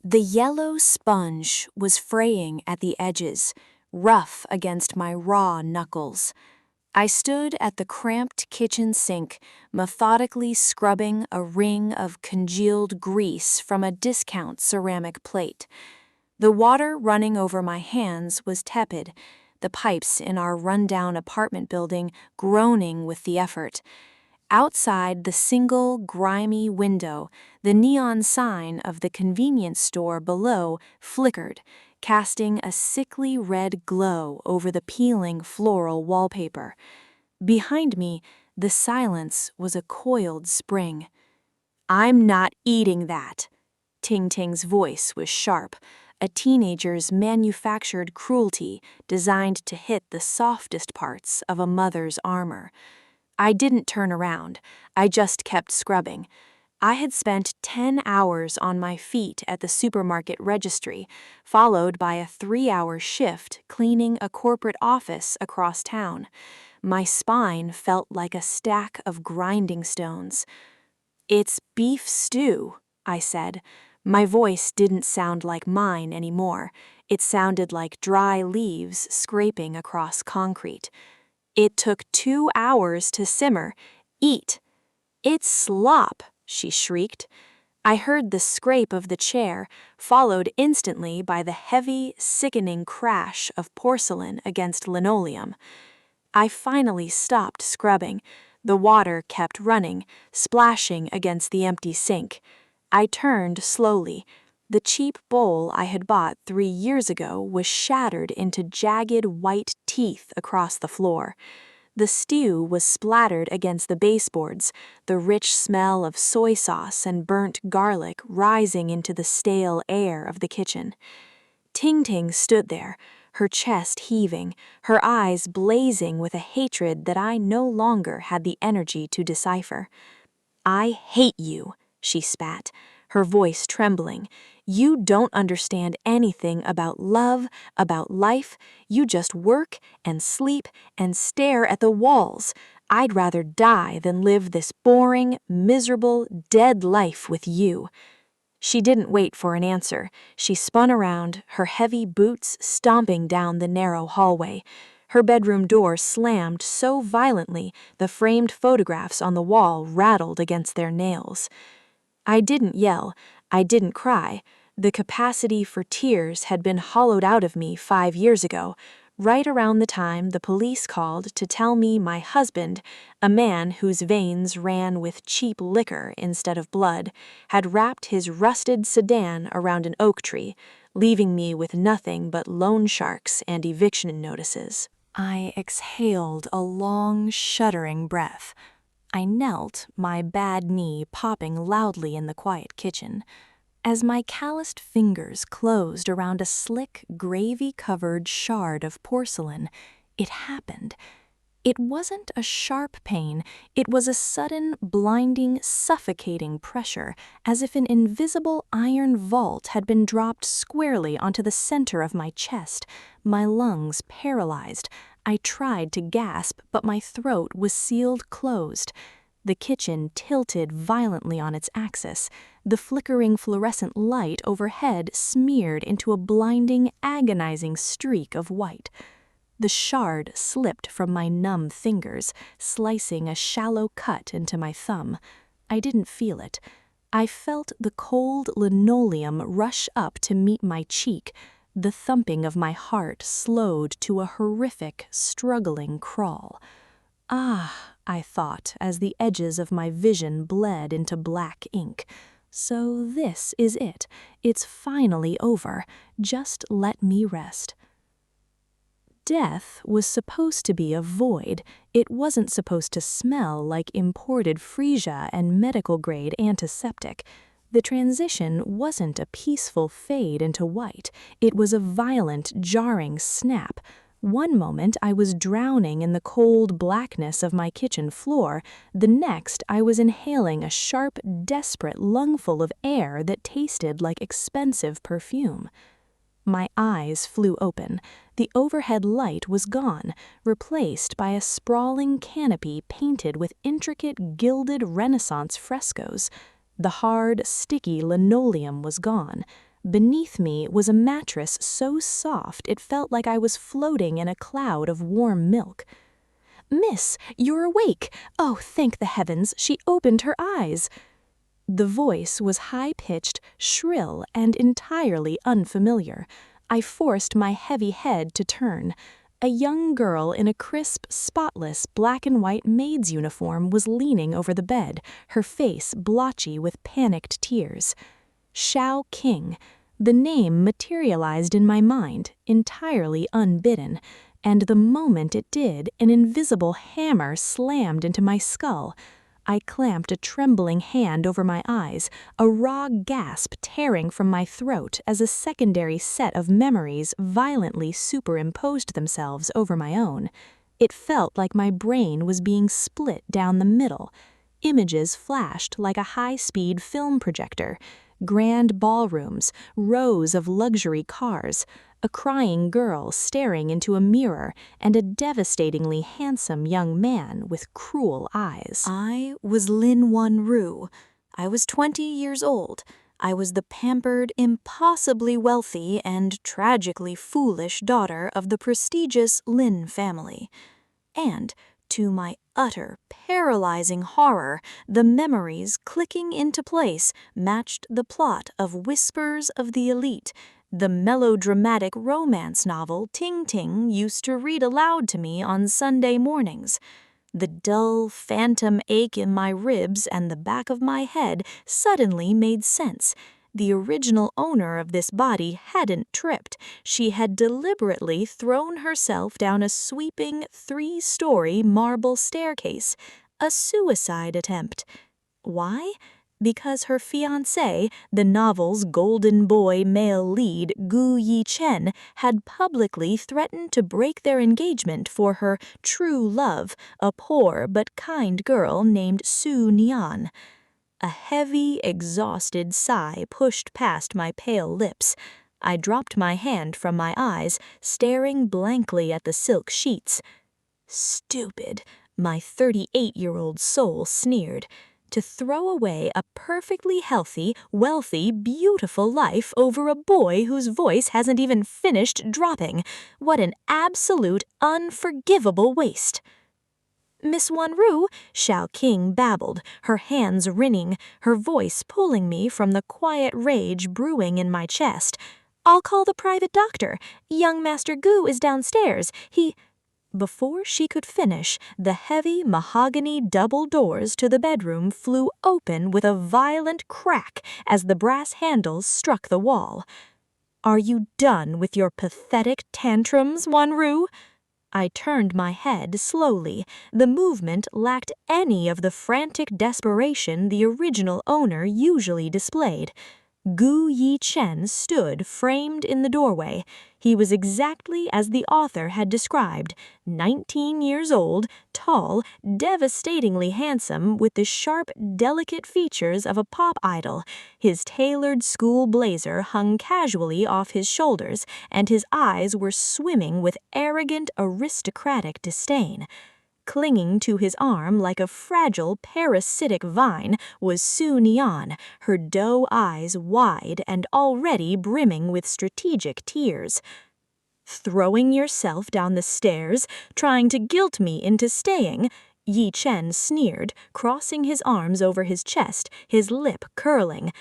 The yellow sponge was fraying at the edges, rough against my raw knuckles. I stood at the cramped kitchen sink, methodically scrubbing a ring of congealed grease from a discount ceramic plate. The water running over my hands was tepid, the pipes in our rundown apartment building groaning with the effort. Outside the single, grimy window, the neon sign of the convenience store below flickered, casting a sickly red glow over the peeling floral wallpaper. Behind me, the silence was a coiled spring. "I'm not eating that." Ting Ting's voice was sharp, a teenager's manufactured cruelty designed to hit the softest parts of a mother's armor. I didn't turn around. I just kept scrubbing. I had spent 10 hours on my feet at the supermarket registry, followed by a 3-hour shift cleaning a corporate office across town. My spine felt like a stack of grinding stones. "It's beef stew," I said. My voice didn't sound like mine anymore. It sounded like dry leaves scraping across concrete. "It took 2 hours to simmer. Eat." "It's slop," she shrieked. I heard the scrape of the chair, followed instantly by the heavy, sickening crash of porcelain against linoleum. I finally stopped scrubbing. The water kept running, splashing against the empty sink. I turned slowly. The cheap bowl I had bought 3 years ago was shattered into jagged white teeth across the floor. The stew was splattered against the baseboards, the rich smell of soy sauce and burnt garlic rising into the stale air of the kitchen. Ting Ting stood there, her chest heaving, her eyes blazing with a hatred that I no longer had the energy to decipher. "I hate you," she spat, her voice trembling. "You don't understand anything about love, about life. You just work and sleep and stare at the walls. I'd rather die than live this boring, miserable, dead life with you." She didn't wait for an answer. She spun around, her heavy boots stomping down the narrow hallway. Her bedroom door slammed so violently the framed photographs on the wall rattled against their nails. I didn't yell. I didn't cry. The capacity for tears had been hollowed out of me 5 years ago, right around the time the police called to tell me my husband, a man whose veins ran with cheap liquor instead of blood, had wrapped his rusted sedan around an oak tree, leaving me with nothing but loan sharks and eviction notices. I exhaled a long, shuddering breath. I knelt, my bad knee popping loudly in the quiet kitchen. As my calloused fingers closed around a slick, gravy-covered shard of porcelain, it happened. It wasn't a sharp pain, it was a sudden, blinding, suffocating pressure, as if an invisible iron vault had been dropped squarely onto the center of my chest, my lungs paralyzed. I tried to gasp, but my throat was sealed closed. The kitchen tilted violently on its axis. The flickering fluorescent light overhead smeared into a blinding, agonizing streak of white. The shard slipped from my numb fingers, slicing a shallow cut into my thumb. I didn't feel it. I felt the cold linoleum rush up to meet my cheek. The thumping of my heart slowed to a horrific, struggling crawl. "Ah," I thought as the edges of my vision bled into black ink. "So this is it. It's finally over. Just let me rest." Death was supposed to be a void. It wasn't supposed to smell like imported freesia and medical-grade antiseptic. The transition wasn't a peaceful fade into white. It was a violent, jarring snap. One moment I was drowning in the cold blackness of my kitchen floor. The next I was inhaling a sharp, desperate lungful of air that tasted like expensive perfume. My eyes flew open. The overhead light was gone, replaced by a sprawling canopy painted with intricate gilded Renaissance frescoes. The hard, sticky linoleum was gone. Beneath me was a mattress so soft it felt like I was floating in a cloud of warm milk. "Miss, you're awake! Oh, thank the heavens, she opened her eyes!" The voice was high-pitched, shrill, and entirely unfamiliar. I forced my heavy head to turn. A young girl in a crisp, spotless black-and-white maid's uniform was leaning over the bed, her face blotchy with panicked tears. Shao King. The name materialized in my mind, entirely unbidden, and the moment it did, an invisible hammer slammed into my skull. I clamped a trembling hand over my eyes, a raw gasp tearing from my throat as a secondary set of memories violently superimposed themselves over my own. It felt like my brain was being split down the middle. Images flashed like a high-speed film projector. Grand ballrooms, rows of luxury cars, a crying girl staring into a mirror, and a devastatingly handsome young man with cruel eyes. I was Lin Wanru. I was 20 years old. I was the pampered, impossibly wealthy, and tragically foolish daughter of the prestigious Lin family. And, to my utter, paralyzing horror, the memories clicking into place matched the plot of Whispers of the Elite, the melodramatic romance novel Ting Ting used to read aloud to me on Sunday mornings. The dull, phantom ache in my ribs and the back of my head suddenly made sense. The original owner of this body hadn't tripped. She had deliberately thrown herself down a sweeping 3-story marble staircase. A suicide attempt. Why? Because her fiancé, the novel's golden boy male lead, Gu Yi-chen, had publicly threatened to break their engagement for her true love, a poor but kind girl named Su Nian. A heavy, exhausted sigh pushed past my pale lips. I dropped my hand from my eyes, staring blankly at the silk sheets. Stupid, my 38-year-old soul sneered. To throw away a perfectly healthy, wealthy, beautiful life over a boy whose voice hasn't even finished dropping. What an absolute, unforgivable waste. "Miss Wanru," Shao King babbled, her hands wringing, her voice pulling me from the quiet rage brewing in my chest. "I'll call the private doctor. Young Master Gu is downstairs. He—" Before she could finish, the heavy mahogany double doors to the bedroom flew open with a violent crack as the brass handles struck the wall. "Are you done with your pathetic tantrums, Wanru?" I turned my head slowly. The movement lacked any of the frantic desperation the original owner usually displayed. Gu Yi-chen stood framed in the doorway. He was exactly as the author had described, 19 years old, tall, devastatingly handsome, with the sharp, delicate features of a pop idol. His tailored school blazer hung casually off his shoulders, and his eyes were swimming with arrogant, aristocratic disdain. Clinging to his arm like a fragile parasitic vine was Su Nian, her doe eyes wide and already brimming with strategic tears. "Throwing yourself down the stairs, trying to guilt me into staying?" Yi Chen sneered, crossing his arms over his chest, his lip curling.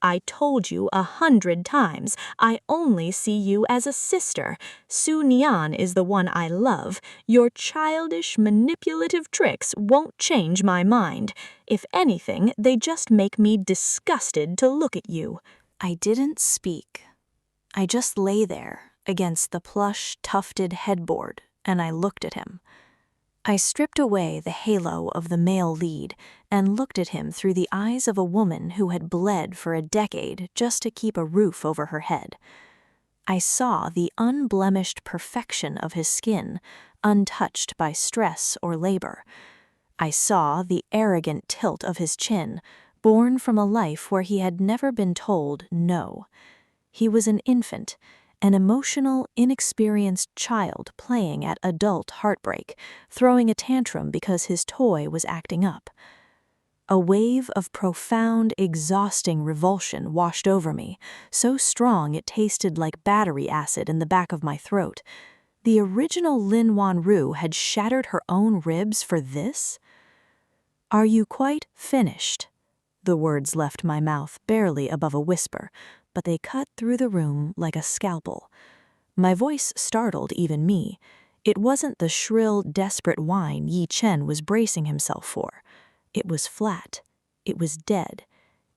"I told you 100 times, I only see you as a sister. Su Nian is the one I love. Your childish, manipulative tricks won't change my mind. If anything, they just make me disgusted to look at you." I didn't speak. I just lay there, against the plush, tufted headboard, and I looked at him. I stripped away the halo of the male lead and looked at him through the eyes of a woman who had bled for a decade just to keep a roof over her head. I saw the unblemished perfection of his skin, untouched by stress or labor. I saw the arrogant tilt of his chin, born from a life where he had never been told no. He was an infant, an emotional, inexperienced child playing at adult heartbreak, throwing a tantrum because his toy was acting up. A wave of profound, exhausting revulsion washed over me, so strong it tasted like battery acid in the back of my throat. The original Lin Wanru had shattered her own ribs for this? "Are you quite finished?" The words left my mouth barely above a whisper, but they cut through the room like a scalpel. My voice startled even me. It wasn't the shrill, desperate whine Yi Chen was bracing himself for. It was flat. It was dead.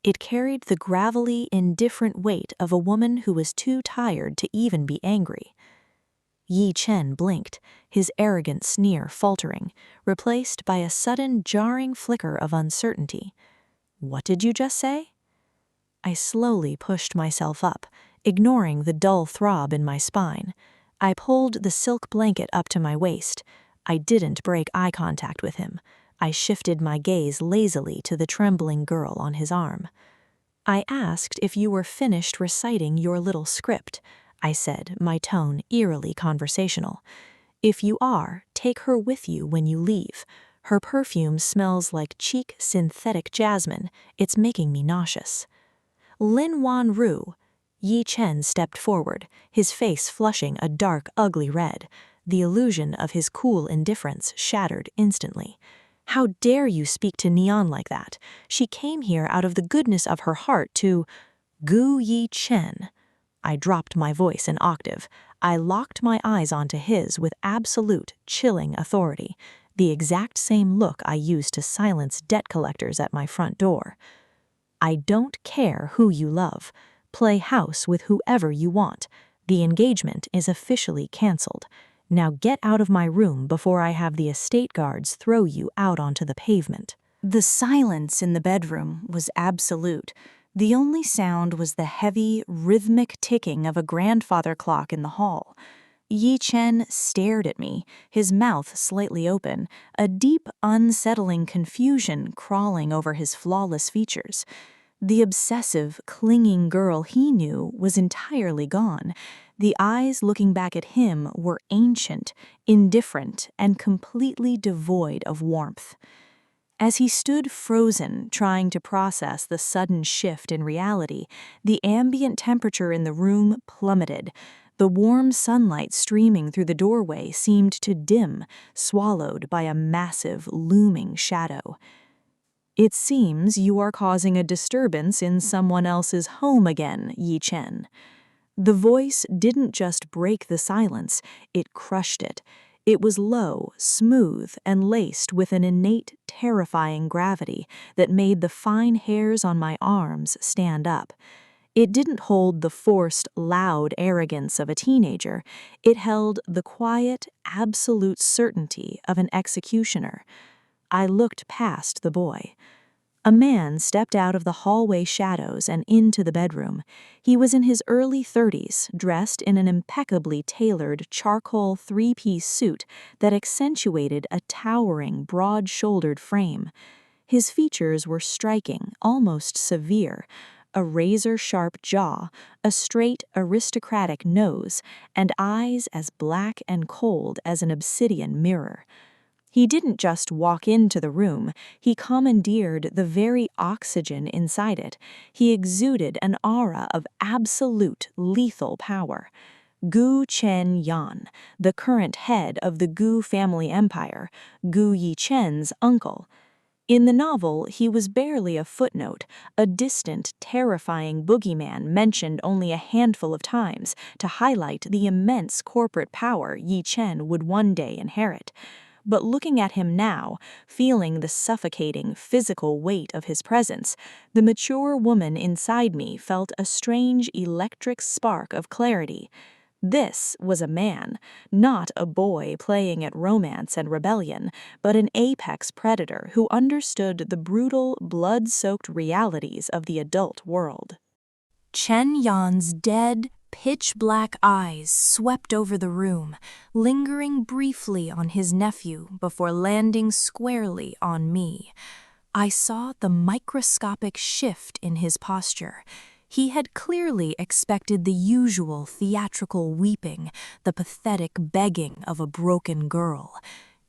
It carried the gravelly, indifferent weight of a woman who was too tired to even be angry. Yi Chen blinked, his arrogant sneer faltering, replaced by a sudden, jarring flicker of uncertainty. "What did you just say?" I slowly pushed myself up, ignoring the dull throb in my spine. I pulled the silk blanket up to my waist. I didn't break eye contact with him. I shifted my gaze lazily to the trembling girl on his arm. "I asked if you were finished reciting your little script," I said, my tone eerily conversational. "If you are, take her with you when you leave. Her perfume smells like cheap synthetic jasmine. It's making me nauseous." "Lin Wanru." Yi Chen stepped forward, his face flushing a dark, ugly red. The illusion of his cool indifference shattered instantly. "How dare you speak to Neon like that? She came here out of the goodness of her heart to—" "Gu Yi Chen." I dropped my voice an octave. I locked my eyes onto his with absolute, chilling authority, the exact same look I used to silence debt collectors at my front door. "I don't care who you love. Play house with whoever you want. The engagement is officially canceled. Now get out of my room before I have the estate guards throw you out onto the pavement." The silence in the bedroom was absolute. The only sound was the heavy, rhythmic ticking of a grandfather clock in the hall. Yi Chen stared at me, his mouth slightly open, a deep, unsettling confusion crawling over his flawless features. The obsessive, clinging girl he knew was entirely gone. The eyes looking back at him were ancient, indifferent, and completely devoid of warmth. As he stood frozen, trying to process the sudden shift in reality, the ambient temperature in the room plummeted. The warm sunlight streaming through the doorway seemed to dim, swallowed by a massive, looming shadow. "It seems you are causing a disturbance in someone else's home again, Yi Chen." The voice didn't just break the silence, it crushed it. It was low, smooth, and laced with an innate, terrifying gravity that made the fine hairs on my arms stand up. It didn't hold the forced, loud arrogance of a teenager. It held the quiet, absolute certainty of an executioner. I looked past the boy. A man stepped out of the hallway shadows and into the bedroom. He was in his early 30s, dressed in an impeccably tailored charcoal three-piece suit that accentuated a towering, broad-shouldered frame. His features were striking, almost severe. A razor-sharp jaw, a straight, aristocratic nose, and eyes as black and cold as an obsidian mirror. He didn't just walk into the room, he commandeered the very oxygen inside it. He exuded an aura of absolute, lethal power. Gu Chenyan, the current head of the Gu family empire, Gu Yi Chen's uncle. In the novel, he was barely a footnote, a distant, terrifying boogeyman mentioned only a handful of times to highlight the immense corporate power Yi Chen would one day inherit. But looking at him now, feeling the suffocating, physical weight of his presence, the mature woman inside me felt a strange electric spark of clarity. This was a man, not a boy playing at romance and rebellion, but an apex predator who understood the brutal, blood-soaked realities of the adult world. Chenyan's dead, pitch-black eyes swept over the room, lingering briefly on his nephew before landing squarely on me. I saw the microscopic shift in his posture. He had clearly expected the usual theatrical weeping, the pathetic begging of a broken girl.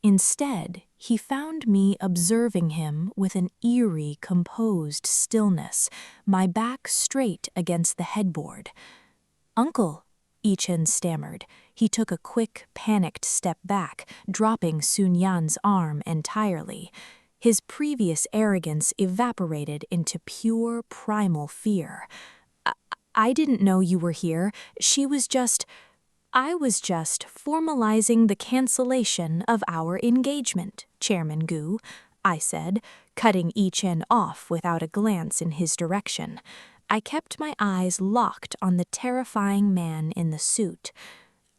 Instead, he found me observing him with an eerie, composed stillness, my back straight against the headboard. "Uncle," Ichen stammered. He took a quick, panicked step back, dropping Sun Yan's arm entirely. His previous arrogance evaporated into pure, primal fear. I didn't know you were here. I was just formalizing the cancellation of our engagement, Chairman Gu," I said, cutting Ichen off without a glance in his direction. I kept my eyes locked on the terrifying man in the suit.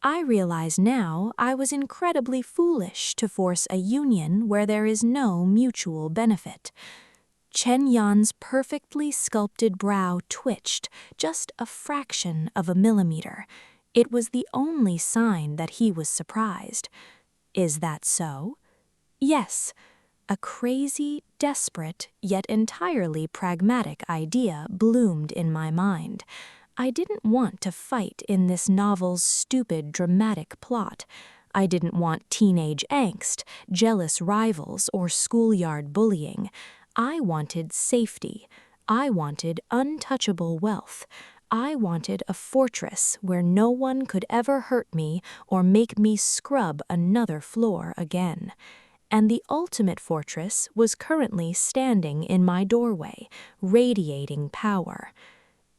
I realize now I was incredibly foolish to force a union where there is no mutual benefit. Chenyan's perfectly sculpted brow twitched just a fraction of a millimeter. It was the only sign that he was surprised. "Is that so?" "Yes." A crazy, desperate, yet entirely pragmatic idea bloomed in my mind. I didn't want to fight in this novel's stupid, dramatic plot. I didn't want teenage angst, jealous rivals, or schoolyard bullying. I wanted safety. I wanted untouchable wealth. I wanted a fortress where no one could ever hurt me or make me scrub another floor again. And the ultimate fortress was currently standing in my doorway, radiating power.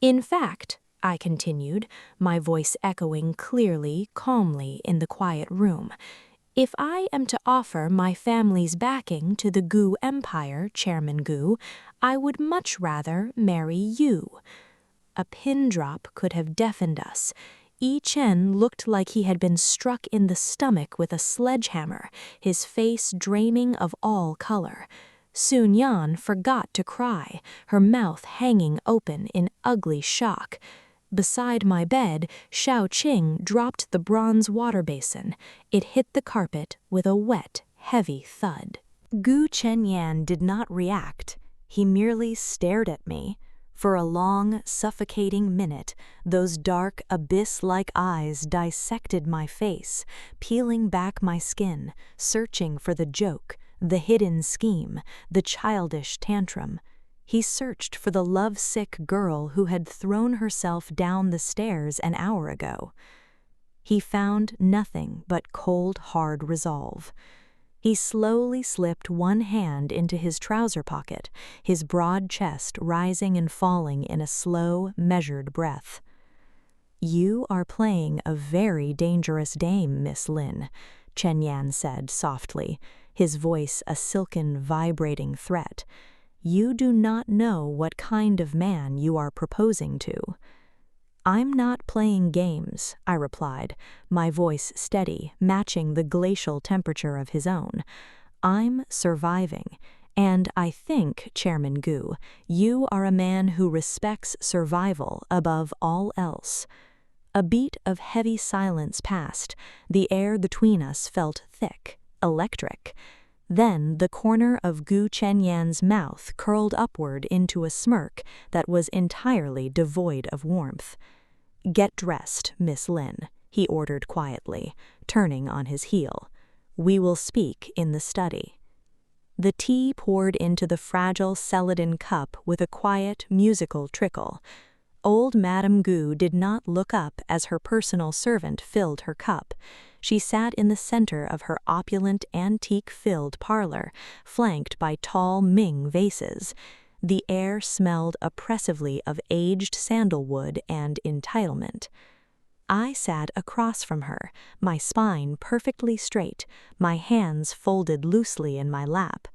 "In fact," I continued, my voice echoing clearly, calmly in the quiet room, "if I am to offer my family's backing to the Gu Empire, Chairman Gu, I would much rather marry you." A pin drop could have deafened us. Ichen looked like he had been struck in the stomach with a sledgehammer, his face draining of all color. Sun Yan forgot to cry, her mouth hanging open in ugly shock. Beside my bed, Xiaoqing dropped the bronze water basin. It hit the carpet with a wet, heavy thud. Gu Chenyan did not react. He merely stared at me. For a long, suffocating minute, those dark, abyss-like eyes dissected my face, peeling back my skin, searching for the joke, the hidden scheme, the childish tantrum. He searched for the lovesick girl who had thrown herself down the stairs an hour ago. He found nothing but cold, hard resolve. He slowly slipped one hand into his trouser pocket, his broad chest rising and falling in a slow, measured breath. "You are playing a very dangerous game, Miss Lin," Chenyan said softly, his voice a silken, vibrating threat. "You do not know what kind of man you are proposing to." "I'm not playing games," I replied, my voice steady, matching the glacial temperature of his own. "I'm surviving, and I think, Chairman Gu, you are a man who respects survival above all else." A beat of heavy silence passed. The air between us felt thick, electric. Then the corner of Gu Chenyan's mouth curled upward into a smirk that was entirely devoid of warmth. "Get dressed, Miss Lin," he ordered quietly, turning on his heel. "We will speak in the study." The tea poured into the fragile celadon cup with a quiet, musical trickle. Old Madame Gu did not look up as her personal servant filled her cup. She sat in the center of her opulent, antique-filled parlor, flanked by tall Ming vases. The air smelled oppressively of aged sandalwood and entitlement. I sat across from her, my spine perfectly straight, my hands folded loosely in my lap.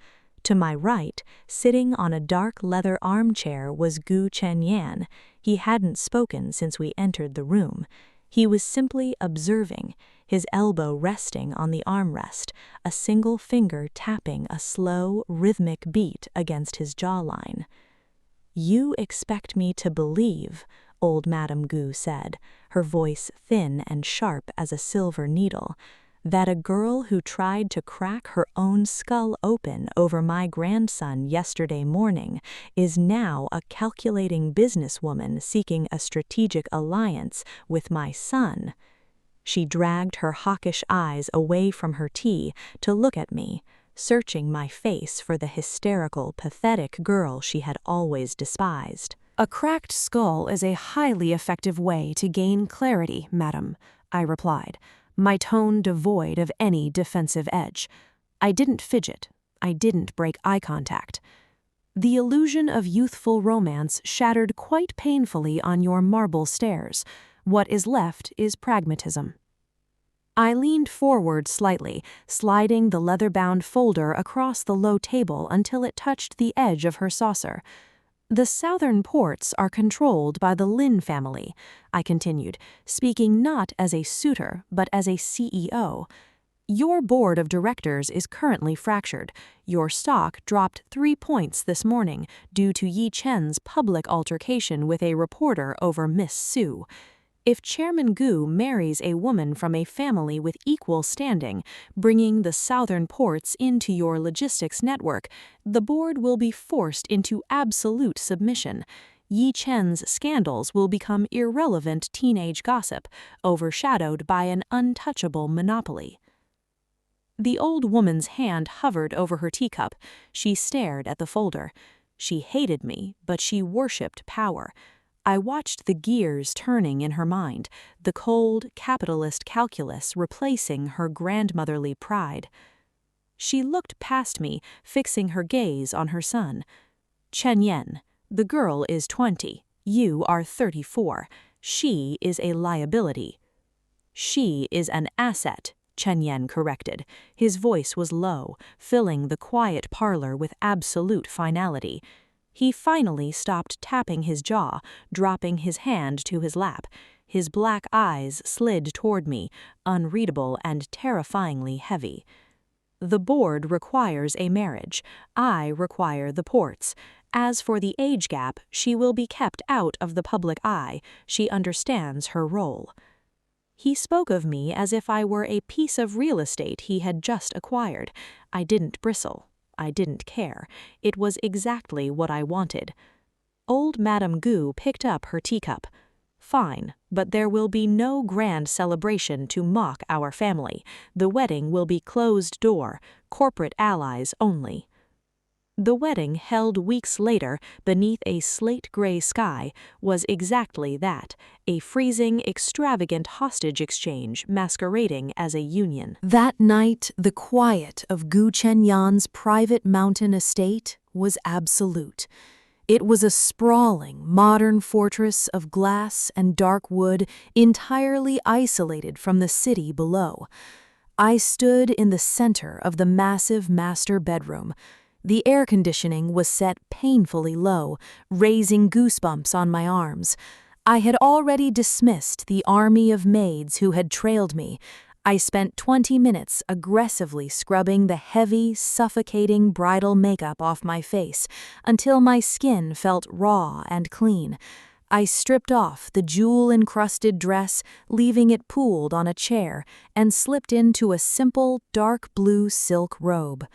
To my right, sitting on a dark leather armchair, was Gu Chenyan. He hadn't spoken since we entered the room. He was simply observing, his elbow resting on the armrest, a single finger tapping a slow, rhythmic beat against his jawline. "You expect me to believe," old Madame Gu said, her voice thin and sharp as a silver needle, "that a girl who tried to crack her own skull open over my grandson yesterday morning is now a calculating businesswoman seeking a strategic alliance with my son." She dragged her hawkish eyes away from her tea to look at me, searching my face for the hysterical, pathetic girl she had always despised. "A cracked skull is a highly effective way to gain clarity, madam," I replied, my tone devoid of any defensive edge. I didn't fidget. I didn't break eye contact. "The illusion of youthful romance shattered quite painfully on your marble stairs. What is left is pragmatism." I leaned forward slightly, sliding the leather-bound folder across the low table until it touched the edge of her saucer. "The southern ports are controlled by the Lin family," I continued, speaking not as a suitor but as a CEO. "Your board of directors is currently fractured. Your stock dropped 3 points this morning due to Yi Chen's public altercation with a reporter over Miss Su. If Chairman Gu marries a woman from a family with equal standing, bringing the southern ports into your logistics network, the board will be forced into absolute submission. Yi Chen's scandals will become irrelevant teenage gossip, overshadowed by an untouchable monopoly." The old woman's hand hovered over her teacup. She stared at the folder. She hated me, but she worshipped power. I watched the gears turning in her mind, the cold, capitalist calculus replacing her grandmotherly pride. She looked past me, fixing her gaze on her son. "Chenyan, the girl is 20. You are 34. She is a liability." "She is an asset," Chenyan corrected. His voice was low, filling the quiet parlor with absolute finality. He finally stopped tapping his jaw, dropping his hand to his lap. His black eyes slid toward me, unreadable and terrifyingly heavy. "The board requires a marriage. I require the ports. As for the age gap, she will be kept out of the public eye. She understands her role." He spoke of me as if I were a piece of real estate he had just acquired. I didn't bristle. I didn't care. It was exactly what I wanted. Old Madame Gu picked up her teacup. "Fine, but there will be no grand celebration to mock our family. The wedding will be closed door, corporate allies only." The wedding, held weeks later beneath a slate-gray sky, was exactly that, a freezing, extravagant hostage exchange masquerading as a union. That night, the quiet of Gu Chenyan's private mountain estate was absolute. It was a sprawling, modern fortress of glass and dark wood entirely isolated from the city below. I stood in the center of the massive master bedroom. The air conditioning was set painfully low, raising goosebumps on my arms. I had already dismissed the army of maids who had trailed me. I spent 20 minutes aggressively scrubbing the heavy, suffocating bridal makeup off my face until my skin felt raw and clean. I stripped off the jewel-encrusted dress, leaving it pooled on a chair, and slipped into a simple, dark blue silk robe.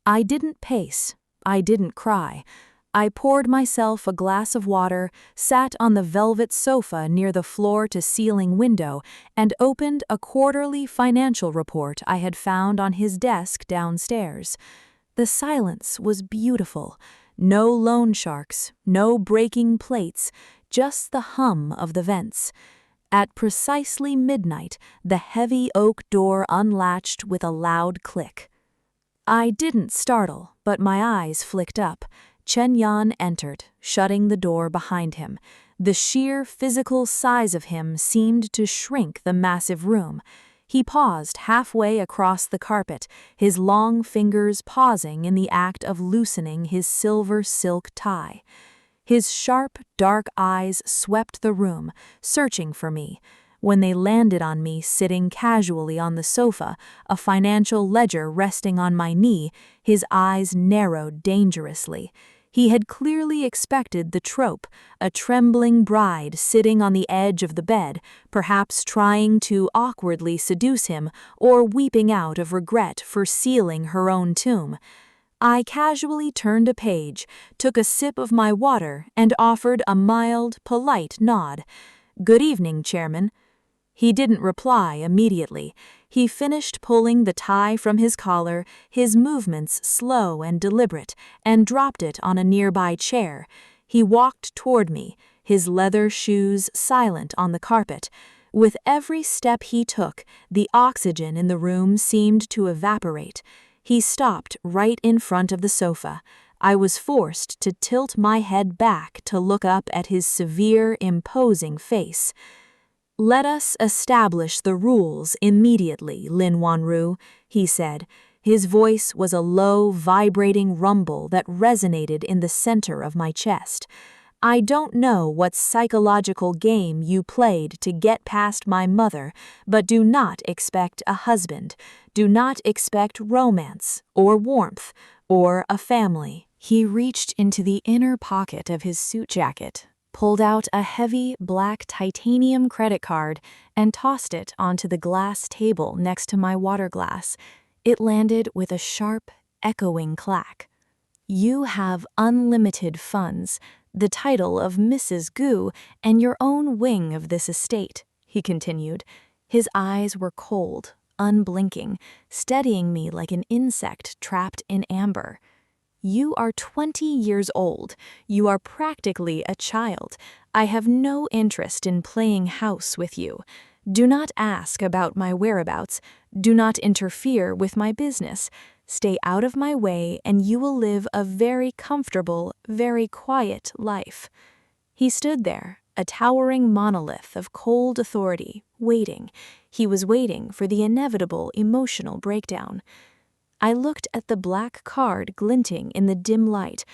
I didn't pace. I didn't cry. I poured myself a glass of water, sat on the velvet sofa near the floor-to-ceiling window, and opened a quarterly financial report I had found on his desk downstairs. The silence was beautiful. No loan sharks, no breaking plates, just the hum of the vents. At precisely midnight, the heavy oak door unlatched with a loud click. I didn't startle, but my eyes flicked up. Chenyan entered, shutting the door behind him. The sheer physical size of him seemed to shrink the massive room. He paused halfway across the carpet, his long fingers pausing in the act of loosening his silver silk tie. His sharp, dark eyes swept the room, searching for me. When they landed on me sitting casually on the sofa, a financial ledger resting on my knee, his eyes narrowed dangerously. He had clearly expected the trope, a trembling bride sitting on the edge of the bed, perhaps trying to awkwardly seduce him or weeping out of regret for sealing her own tomb. I casually turned a page, took a sip of my water, and offered a mild, polite nod. "Good evening, Chairman." He didn't reply immediately. He finished pulling the tie from his collar, his movements slow and deliberate, and dropped it on a nearby chair. He walked toward me, his leather shoes silent on the carpet. With every step he took, the oxygen in the room seemed to evaporate. He stopped right in front of the sofa. I was forced to tilt my head back to look up at his severe, imposing face. "Let us establish the rules immediately, Lin Wanru," he said. His voice was a low, vibrating rumble that resonated in the center of my chest. "I don't know what psychological game you played to get past my mother, but do not expect a husband. Do not expect romance, or warmth, or a family." He reached into the inner pocket of his suit jacket, pulled out a heavy black titanium credit card, and tossed it onto the glass table next to my water glass. It landed with a sharp, echoing clack. "You have unlimited funds, the title of Mrs. Gu, and your own wing of this estate," he continued. His eyes were cold, unblinking, steadying me like an insect trapped in amber. "You are 20 years old. You are practically a child. I have no interest in playing house with you. Do not ask about my whereabouts. Do not interfere with my business. Stay out of my way and you will live a very comfortable, very quiet life." He stood there, a towering monolith of cold authority, waiting. He was waiting for the inevitable emotional breakdown. I looked at the black card glinting in the dim light.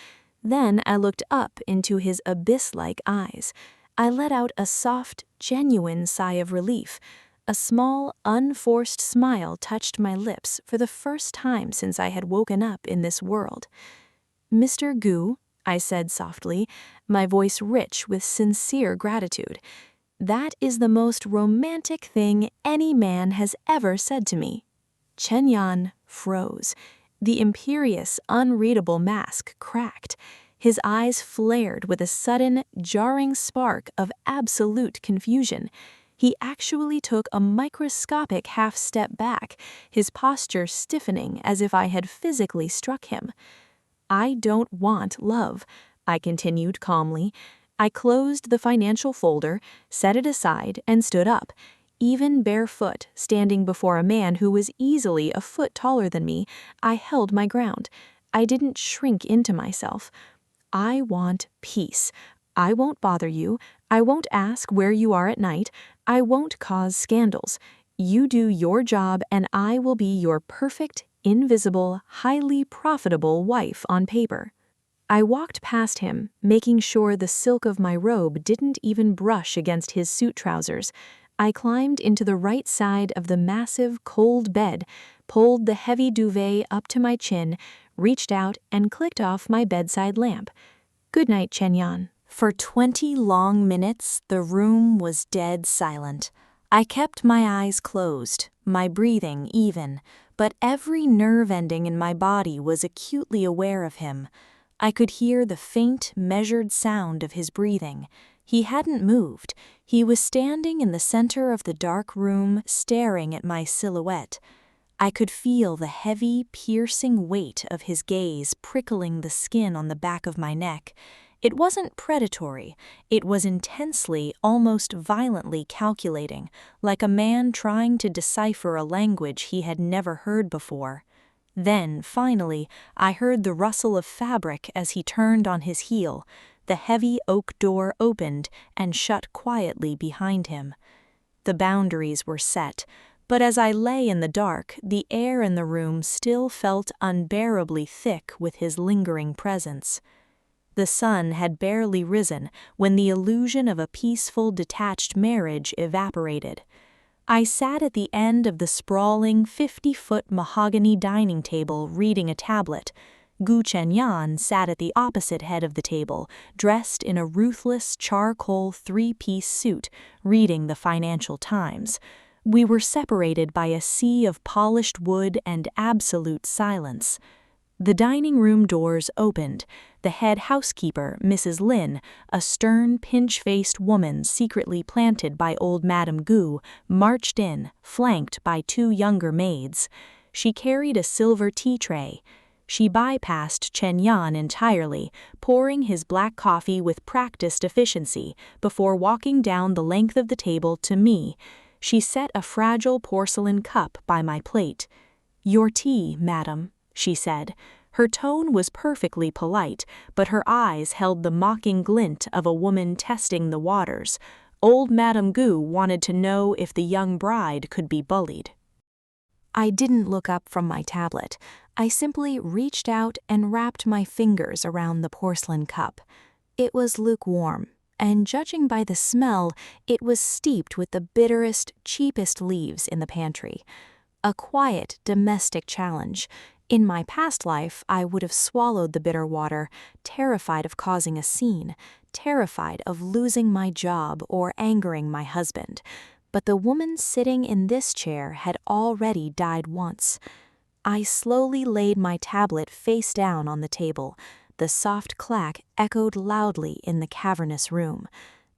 Then I looked up into his abyss-like eyes. I let out a soft, genuine sigh of relief. A small, unforced smile touched my lips for the first time since I had woken up in this world. "Mr. Gu," I said softly, my voice rich with sincere gratitude, "that is the most romantic thing any man has ever said to me." Chenyan froze. The imperious, unreadable mask cracked. His eyes flared with a sudden, jarring spark of absolute confusion. He actually took a microscopic half-step back, his posture stiffening as if I had physically struck him. "I don't want love," I continued calmly. I closed the financial folder, set it aside, and stood up. Even barefoot, standing before a man who was easily a foot taller than me, I held my ground. I didn't shrink into myself. "I want peace. I won't bother you. I won't ask where you are at night. I won't cause scandals. You do your job and I will be your perfect, invisible, highly profitable wife on paper." I walked past him, making sure the silk of my robe didn't even brush against his suit trousers. I climbed into the right side of the massive, cold bed, pulled the heavy duvet up to my chin, reached out and clicked off my bedside lamp. "Good night, Chenyan." For 20 long minutes, the room was dead silent. I kept my eyes closed, my breathing even, but every nerve ending in my body was acutely aware of him. I could hear the faint, measured sound of his breathing. He hadn't moved. He was standing in the center of the dark room, staring at my silhouette. I could feel the heavy, piercing weight of his gaze prickling the skin on the back of my neck. It wasn't predatory. It was intensely, almost violently calculating, like a man trying to decipher a language he had never heard before. Then, finally, I heard the rustle of fabric as he turned on his heel. The heavy oak door opened and shut quietly behind him. The boundaries were set, but as I lay in the dark, the air in the room still felt unbearably thick with his lingering presence. The sun had barely risen when the illusion of a peaceful, detached marriage evaporated. I sat at the end of the sprawling 50-foot mahogany dining table reading a tablet. Gu Chenyan sat at the opposite head of the table, dressed in a ruthless charcoal 3-piece suit, reading the Financial Times. We were separated by a sea of polished wood and absolute silence. The dining room doors opened. The head housekeeper, Mrs. Lin, a stern, pinch-faced woman secretly planted by old Madame Gu, marched in, flanked by 2 younger maids. She carried a silver tea tray. She bypassed Chenyan entirely, pouring his black coffee with practiced efficiency before walking down the length of the table to me. She set a fragile porcelain cup by my plate. "Your tea, madam," she said. Her tone was perfectly polite, but her eyes held the mocking glint of a woman testing the waters. Old Madame Gu wanted to know if the young bride could be bullied. I didn't look up from my tablet. I simply reached out and wrapped my fingers around the porcelain cup. It was lukewarm, and judging by the smell, it was steeped with the bitterest, cheapest leaves in the pantry. A quiet, domestic challenge. In my past life, I would have swallowed the bitter water, terrified of causing a scene, terrified of losing my job or angering my husband. But the woman sitting in this chair had already died once. I slowly laid my tablet face down on the table. The soft clack echoed loudly in the cavernous room.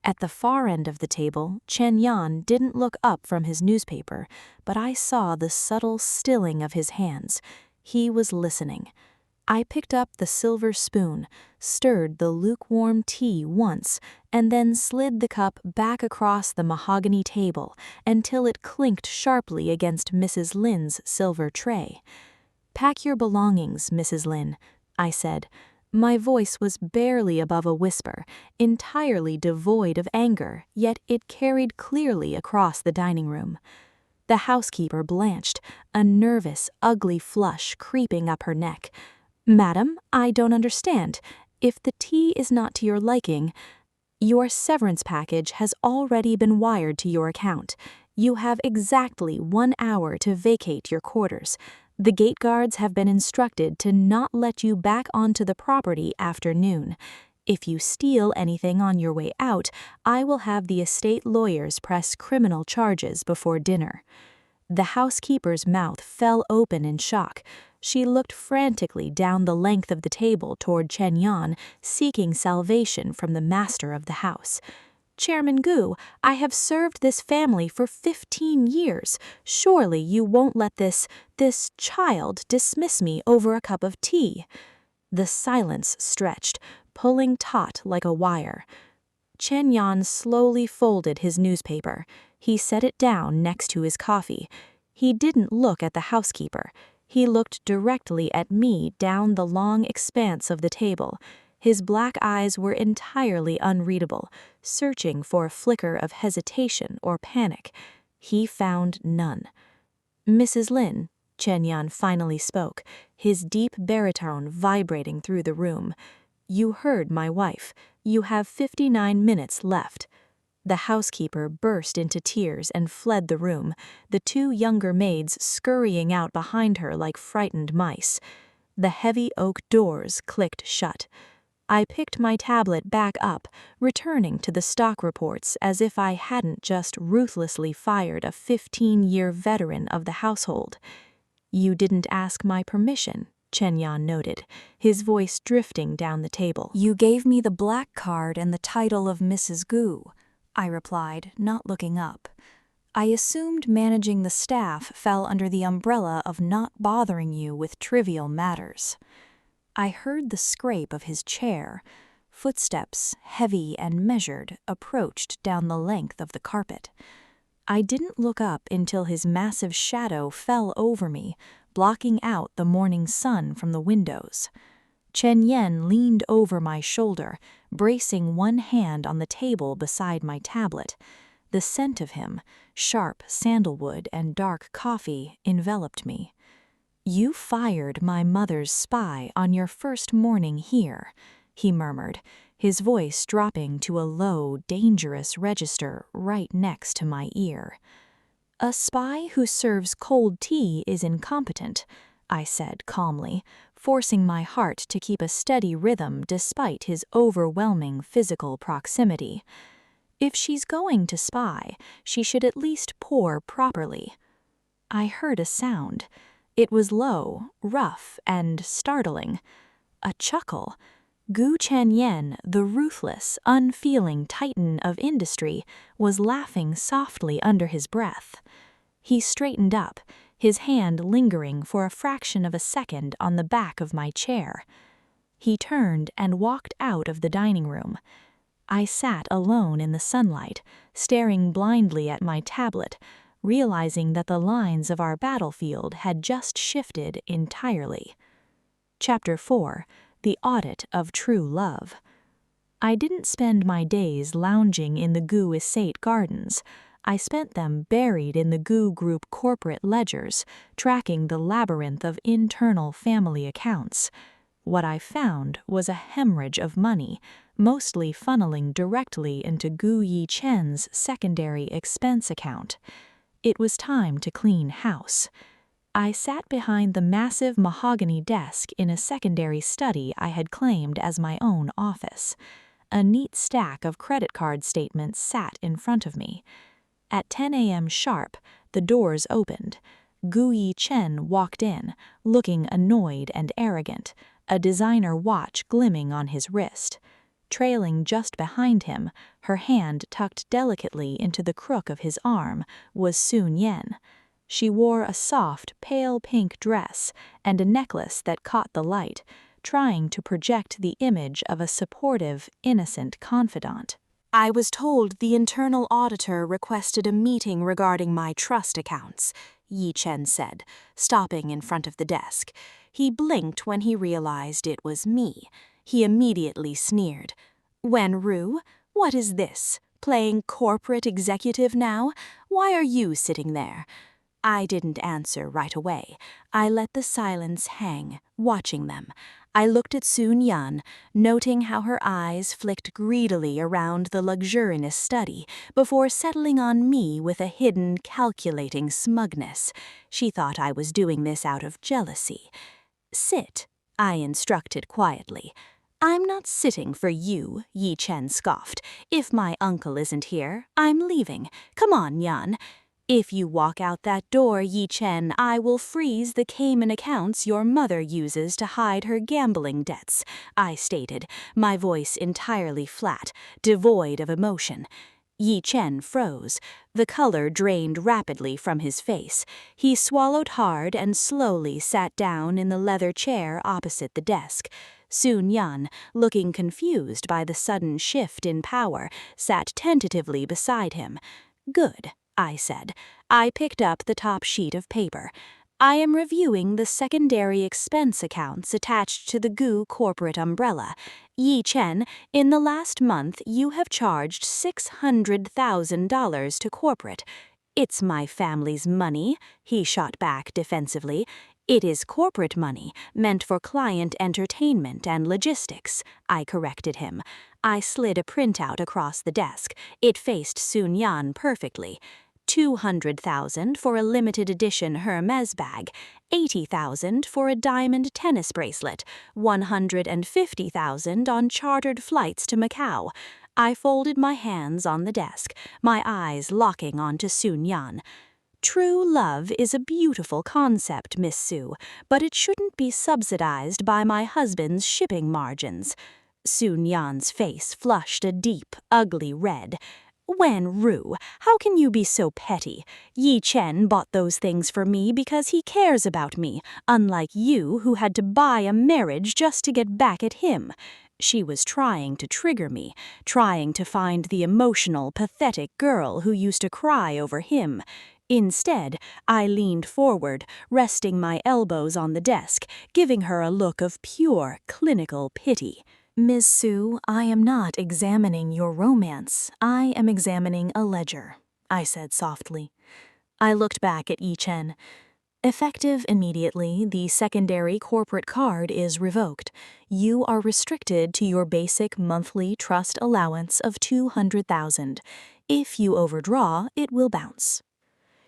At the far end of the table, Chenyan didn't look up from his newspaper, but I saw the subtle stilling of his hands. He was listening. I picked up the silver spoon, stirred the lukewarm tea once, and then slid the cup back across the mahogany table until it clinked sharply against Mrs. Lin's silver tray. "Pack your belongings, Mrs. Lin," I said. My voice was barely above a whisper, entirely devoid of anger, yet it carried clearly across the dining room. The housekeeper blanched, a nervous, ugly flush creeping up her neck. "Madam, I don't understand. If the tea is not to your liking, your severance package has already been wired to your account. You have exactly 1 hour to vacate your quarters. The gate guards have been instructed to not let you back onto the property after noon. If you steal anything on your way out, I will have the estate lawyers press criminal charges before dinner." The housekeeper's mouth fell open in shock. She looked frantically down the length of the table toward Chenyan, seeking salvation from the master of the house. "Chairman Gu, I have served this family for 15 years. Surely you won't let this child dismiss me over a cup of tea." The silence stretched, pulling taut like a wire. Chenyan slowly folded his newspaper. He set it down next to his coffee. He didn't look at the housekeeper. He looked directly at me down the long expanse of the table. His black eyes were entirely unreadable, searching for a flicker of hesitation or panic. He found none. "Mrs. Lin," Chenyan finally spoke, his deep baritone vibrating through the room. "You heard my wife. You have 59 minutes left." The housekeeper burst into tears and fled the room, the 2 younger maids scurrying out behind her like frightened mice. The heavy oak doors clicked shut. I picked my tablet back up, returning to the stock reports as if I hadn't just ruthlessly fired a 15-year veteran of the household. "You didn't ask my permission," Chenyan noted, his voice drifting down the table. "You gave me the black card and the title of Mrs. Gu," I replied, not looking up. "I assumed managing the staff fell under the umbrella of not bothering you with trivial matters." I heard the scrape of his chair. Footsteps, heavy and measured, approached down the length of the carpet. I didn't look up until his massive shadow fell over me, blocking out the morning sun from the windows. Chenyan leaned over my shoulder, bracing one hand on the table beside my tablet. The scent of him, sharp sandalwood and dark coffee, enveloped me. "You fired my mother's spy on your first morning here," he murmured, his voice dropping to a low, dangerous register right next to my ear. "A spy who serves cold tea is incompetent," I said calmly, forcing my heart to keep a steady rhythm despite his overwhelming physical proximity. "If she's going to spy, she should at least pour properly." I heard a sound. It was low, rough, and startling. A chuckle. Gu Chenyan, the ruthless, unfeeling titan of industry, was laughing softly under his breath. He straightened up, his hand lingering for a fraction of a second on the back of my chair. He turned and walked out of the dining room. I sat alone in the sunlight, staring blindly at my tablet, realizing that the lines of our battlefield had just shifted entirely. Chapter 4. The Audit of True Love. I didn't spend my days lounging in the Gu estate gardens. I spent them buried in the Gu Group corporate ledgers, tracking the labyrinth of internal family accounts. What I found was a hemorrhage of money, mostly funneling directly into Gu Yichen's secondary expense account. It was time to clean house. I sat behind the massive mahogany desk in a secondary study I had claimed as my own office. A neat stack of credit card statements sat in front of me. At 10 a.m. sharp, the doors opened. Gu Yichen walked in, looking annoyed and arrogant, a designer watch glimmering on his wrist. Trailing just behind him, her hand tucked delicately into the crook of his arm, was Sun Yan. She wore a soft, pale pink dress and a necklace that caught the light, trying to project the image of a supportive, innocent confidant. I was told the internal auditor requested a meeting regarding my trust accounts, Yi Chen said, stopping in front of the desk. He blinked when he realized it was me. He immediately sneered. Wanru, what is this? Playing corporate executive now? Why are you sitting there? I didn't answer right away. I let the silence hang, watching them. I looked at Sun Yan, noting how her eyes flicked greedily around the luxurious study before settling on me with a hidden, calculating smugness. She thought I was doing this out of jealousy. Sit, I instructed quietly. I'm not sitting for you, Yi Chen scoffed. If my uncle isn't here, I'm leaving. Come on, Yan. If you walk out that door, Yi Chen, I will freeze the Cayman accounts your mother uses to hide her gambling debts, I stated, my voice entirely flat, devoid of emotion. Yi Chen froze. The color drained rapidly from his face. He swallowed hard and slowly sat down in the leather chair opposite the desk. Sun Yan, looking confused by the sudden shift in power, sat tentatively beside him. Good, I said. I picked up the top sheet of paper. I am reviewing the secondary expense accounts attached to the Gu corporate umbrella. Yi Chen, in the last month you have charged $600,000 to corporate. It's my family's money, he shot back defensively. It is corporate money, meant for client entertainment and logistics, I corrected him. I slid a printout across the desk. It faced Sun Yan perfectly. $200,000 for a limited edition Hermes bag, $80,000 for a diamond tennis bracelet, $150,000 on chartered flights to Macau. I folded my hands on the desk, my eyes locking onto Sun Yan. True love is a beautiful concept, Miss Su, but it shouldn't be subsidized by my husband's shipping margins. Sun Yan's face flushed a deep, ugly red. Wanru, how can you be so petty? Yi Chen bought those things for me because he cares about me, unlike you who had to buy a marriage just to get back at him. She was trying to trigger me, trying to find the emotional, pathetic girl who used to cry over him. Instead, I leaned forward, resting my elbows on the desk, giving her a look of pure, clinical pity. Ms. Su, I am not examining your romance. I am examining a ledger, I said softly. I looked back at Yi Chen. Effective immediately, the secondary corporate card is revoked. You are restricted to your basic monthly trust allowance of $200,000. If you overdraw, it will bounce.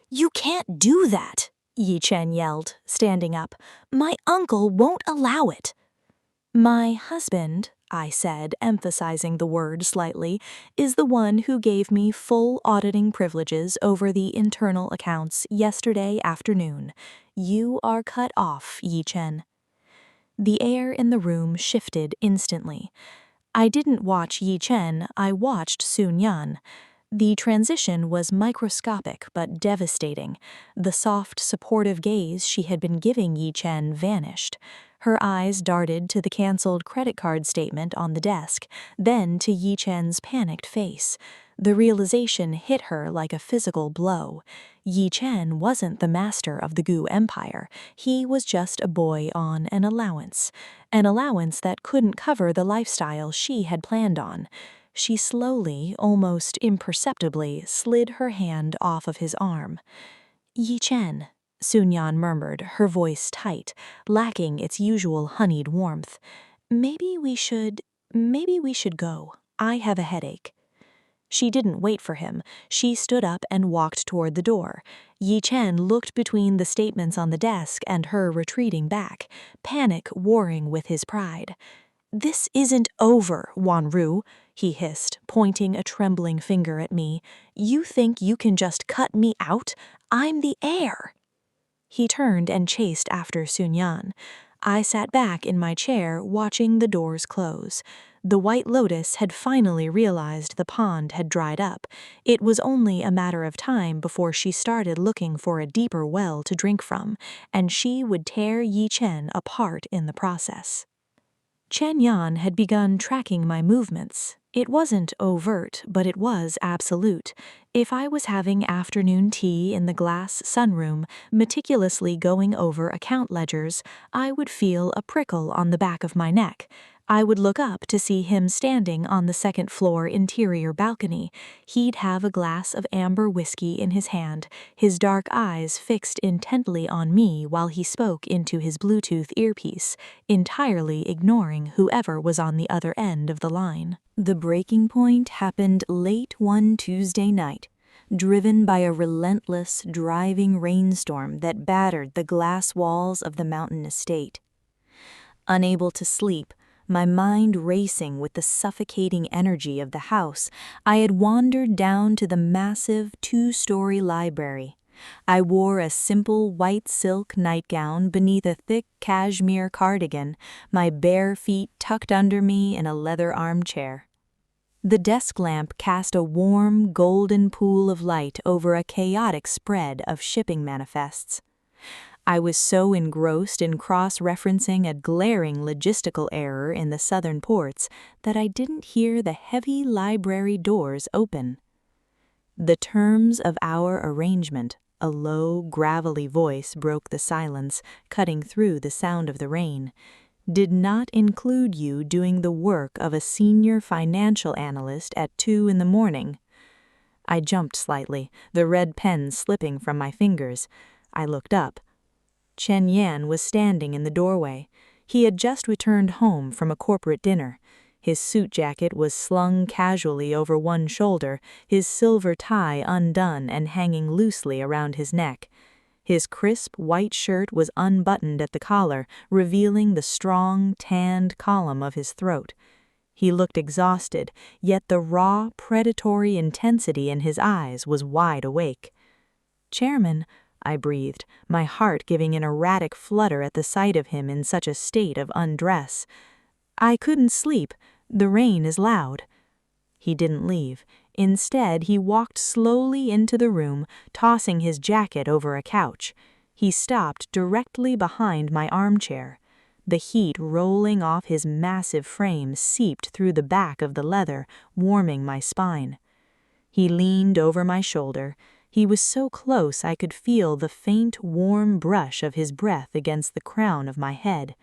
You can't do that, Yi Chen yelled, standing up. My uncle won't allow it. My husband, I said, emphasizing the word slightly, is the one who gave me full auditing privileges over the internal accounts yesterday afternoon. You are cut off, Yi Chen. The air in the room shifted instantly. I didn't watch Yi Chen, I watched Sun Yan. The transition was microscopic but devastating. The soft, supportive gaze she had been giving Yi Chen vanished. Her eyes darted to the canceled credit card statement on the desk, then to Yi Chen's panicked face. The realization hit her like a physical blow. Yi Chen wasn't the master of the Gu Empire. He was just a boy on an allowance that couldn't cover the lifestyle she had planned on. She slowly, almost imperceptibly, slid her hand off of his arm. Yi Chen, Sun Yan murmured, her voice tight, lacking its usual honeyed warmth. Maybe we should go. I have a headache. She didn't wait for him. She stood up and walked toward the door. Yi Chen looked between the statements on the desk and her retreating back, panic warring with his pride. "This isn't over, Wanru," he hissed, pointing a trembling finger at me. "You think you can just cut me out? I'm the heir." He turned and chased after Sun Yan. I sat back in my chair, watching the doors close. The White Lotus had finally realized the pond had dried up. It was only a matter of time before she started looking for a deeper well to drink from, and she would tear Yi Chen apart in the process. Chenyan had begun tracking my movements. It wasn't overt, but it was absolute. If I was having afternoon tea in the glass sunroom, meticulously going over account ledgers, I would feel a prickle on the back of my neck. I would look up to see him standing on the second-floor interior balcony. He'd have a glass of amber whiskey in his hand, his dark eyes fixed intently on me while he spoke into his Bluetooth earpiece, entirely ignoring whoever was on the other end of the line. The breaking point happened late one Tuesday night, driven by a relentless, driving rainstorm that battered the glass walls of the mountain estate. Unable to sleep, my mind racing with the suffocating energy of the house, I had wandered down to the massive two-story library. I wore a simple white silk nightgown beneath a thick cashmere cardigan, my bare feet tucked under me in a leather armchair. The desk lamp cast a warm, golden pool of light over a chaotic spread of shipping manifests. I was so engrossed in cross-referencing a glaring logistical error in the southern ports that I didn't hear the heavy library doors open. "The terms of our arrangement," a low, gravelly voice broke the silence, cutting through the sound of the rain, "did not include you doing the work of a senior financial analyst at 2 in the morning. I jumped slightly, the red pen slipping from my fingers. I looked up. Chenyan was standing in the doorway. He had just returned home from a corporate dinner. His suit jacket was slung casually over one shoulder, his silver tie undone and hanging loosely around his neck. His crisp white shirt was unbuttoned at the collar, revealing the strong, tanned column of his throat. He looked exhausted, yet the raw, predatory intensity in his eyes was wide awake. "Chairman," I breathed, my heart giving an erratic flutter at the sight of him in such a state of undress. "I couldn't sleep. The rain is loud." He didn't leave. Instead, he walked slowly into the room, tossing his jacket over a couch. He stopped directly behind my armchair. The heat rolling off his massive frame seeped through the back of the leather, warming my spine. He leaned over my shoulder. He was so close I could feel the faint, warm brush of his breath against the crown of my head.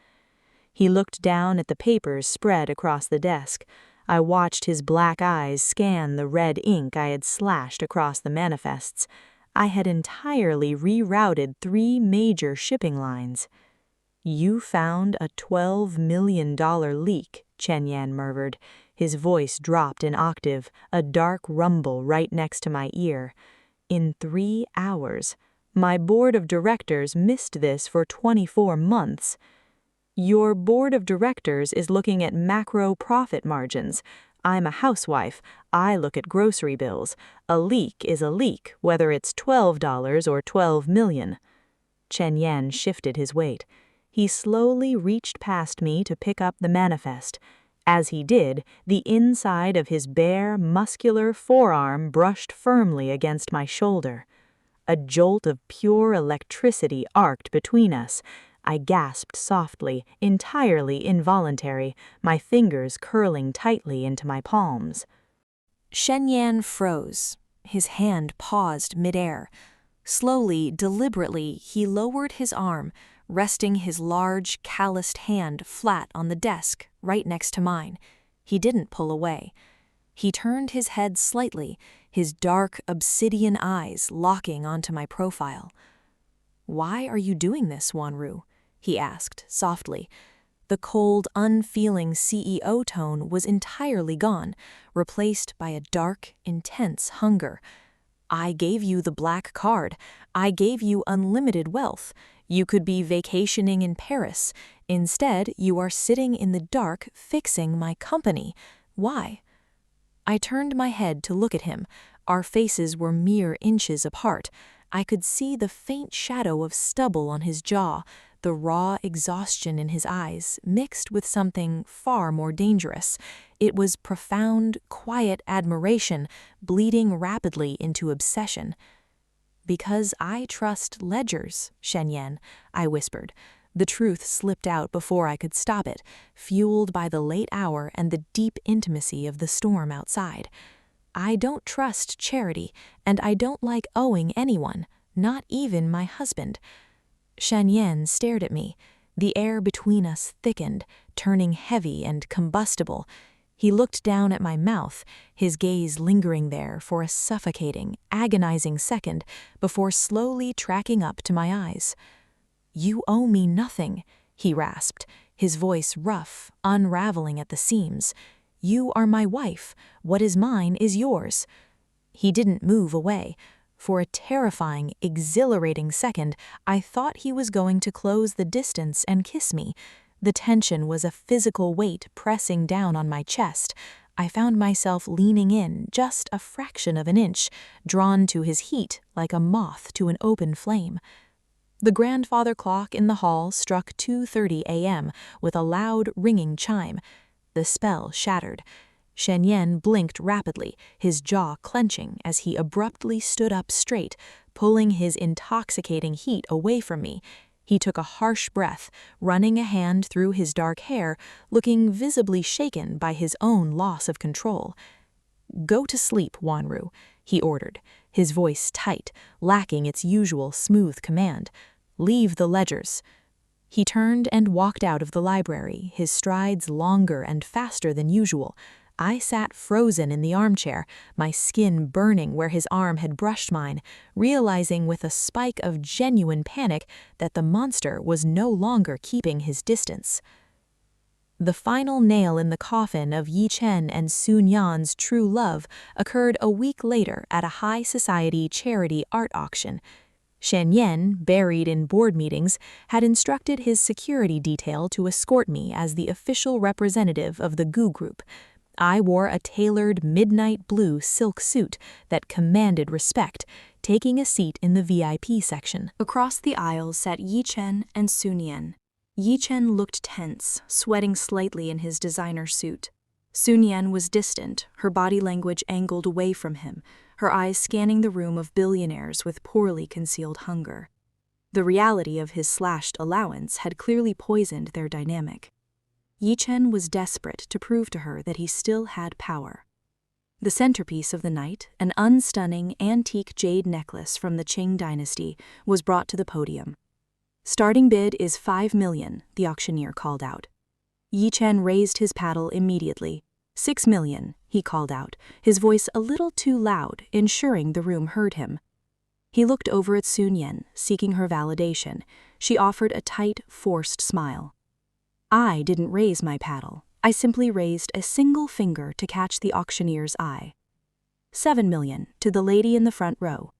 He looked down at the papers spread across the desk. I watched his black eyes scan the red ink I had slashed across the manifests. I had entirely rerouted 3 major shipping lines. "You found a $12 million leak," Chenyan murmured. His voice dropped an octave, a dark rumble right next to my ear. "In 3 hours. My board of directors missed this for 24 months. Your board of directors is looking at macro profit margins. I'm a housewife. I look at grocery bills. A leak is a leak, whether it's $12 or 12 million. Chenyan shifted his weight. He slowly reached past me to pick up the manifest. As he did, the inside of his bare, muscular forearm brushed firmly against my shoulder. A jolt of pure electricity arced between us. I gasped softly, entirely involuntary, my fingers curling tightly into my palms. Chenyan froze. His hand paused midair. Slowly, deliberately, he lowered his arm, resting his large, calloused hand flat on the desk right next to mine. He didn't pull away. He turned his head slightly, his dark, obsidian eyes locking onto my profile. "Why are you doing this, Wanru?" he asked, softly. The cold, unfeeling CEO tone was entirely gone, replaced by a dark, intense hunger. "I gave you the black card. I gave you unlimited wealth. You could be vacationing in Paris. Instead, you are sitting in the dark fixing my company. Why?" I turned my head to look at him. Our faces were mere inches apart. I could see the faint shadow of stubble on his jaw, the raw exhaustion in his eyes, mixed with something far more dangerous. It was profound, quiet admiration, bleeding rapidly into obsession. "Because I trust ledgers, Chenyan," I whispered. The truth slipped out before I could stop it, fueled by the late hour and the deep intimacy of the storm outside. "I don't trust charity, and I don't like owing anyone, not even my husband." Chenyan stared at me. The air between us thickened, turning heavy and combustible. He looked down at my mouth, his gaze lingering there for a suffocating, agonizing second before slowly tracking up to my eyes. "You owe me nothing," he rasped, his voice rough, unraveling at the seams. "You are my wife. What is mine is yours." He didn't move away. For a terrifying, exhilarating second, I thought he was going to close the distance and kiss me. The tension was a physical weight pressing down on my chest. I found myself leaning in just a fraction of an inch, drawn to his heat like a moth to an open flame. The grandfather clock in the hall struck 2:30 a.m. with a loud, ringing chime. The spell shattered. Chenyan blinked rapidly, his jaw clenching as he abruptly stood up straight, pulling his intoxicating heat away from me. He took a harsh breath, running a hand through his dark hair, looking visibly shaken by his own loss of control. "Go to sleep, Wanru," he ordered, his voice tight, lacking its usual smooth command. "Leave the ledgers." He turned and walked out of the library, his strides longer and faster than usual. I sat frozen in the armchair, my skin burning where his arm had brushed mine, realizing with a spike of genuine panic that the monster was no longer keeping his distance. The final nail in the coffin of Yi Chen and Sun Yan's true love occurred a week later at a high society charity art auction. Chenyan, buried in board meetings, had instructed his security detail to escort me as the official representative of the Gu Group. I wore a tailored midnight blue silk suit that commanded respect, taking a seat in the VIP section. Across the aisle sat Yi Chen and Sun Yan. Yi Chen looked tense, sweating slightly in his designer suit. Sun Yan was distant, her body language angled away from him, her eyes scanning the room of billionaires with poorly concealed hunger. The reality of his slashed allowance had clearly poisoned their dynamic. Yi Chen was desperate to prove to her that he still had power. The centerpiece of the night, an unstunning antique jade necklace from the Qing dynasty, was brought to the podium. "Starting bid is 5 million, the auctioneer called out. Yi Chen raised his paddle immediately. 6 million, he called out, his voice a little too loud, ensuring the room heard him. He looked over at Sun Yan, seeking her validation. She offered a tight, forced smile. I didn't raise my paddle. I simply raised a single finger to catch the auctioneer's eye. 7 million, to the lady in the front row.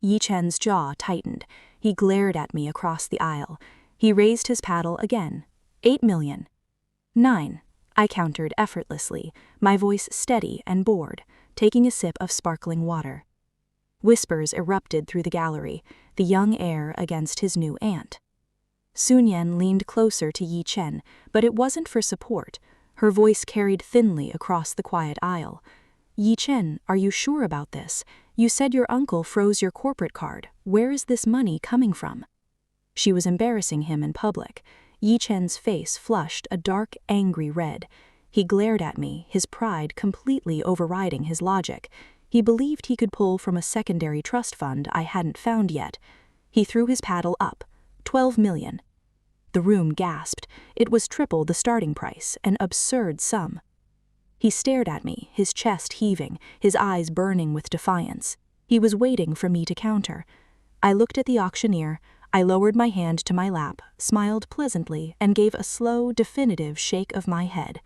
Yi Chen's jaw tightened. He glared at me across the aisle. He raised his paddle again. 8 million. 9, I countered effortlessly, my voice steady and bored, taking a sip of sparkling water. Whispers erupted through the gallery, the young heir against his new aunt. Chenyan leaned closer to Yi Chen, but it wasn't for support. Her voice carried thinly across the quiet aisle. Yi Chen, are you sure about this? You said your uncle froze your corporate card. Where is this money coming from? She was embarrassing him in public. Yi Chen's face flushed a dark, angry red. He glared at me, his pride completely overriding his logic. He believed he could pull from a secondary trust fund I hadn't found yet. He threw his paddle up. 12 million. The room gasped. It was triple the starting price, an absurd sum. He stared at me, his chest heaving, his eyes burning with defiance. He was waiting for me to counter. I looked at the auctioneer. I lowered my hand to my lap, smiled pleasantly, and gave a slow, definitive shake of my head.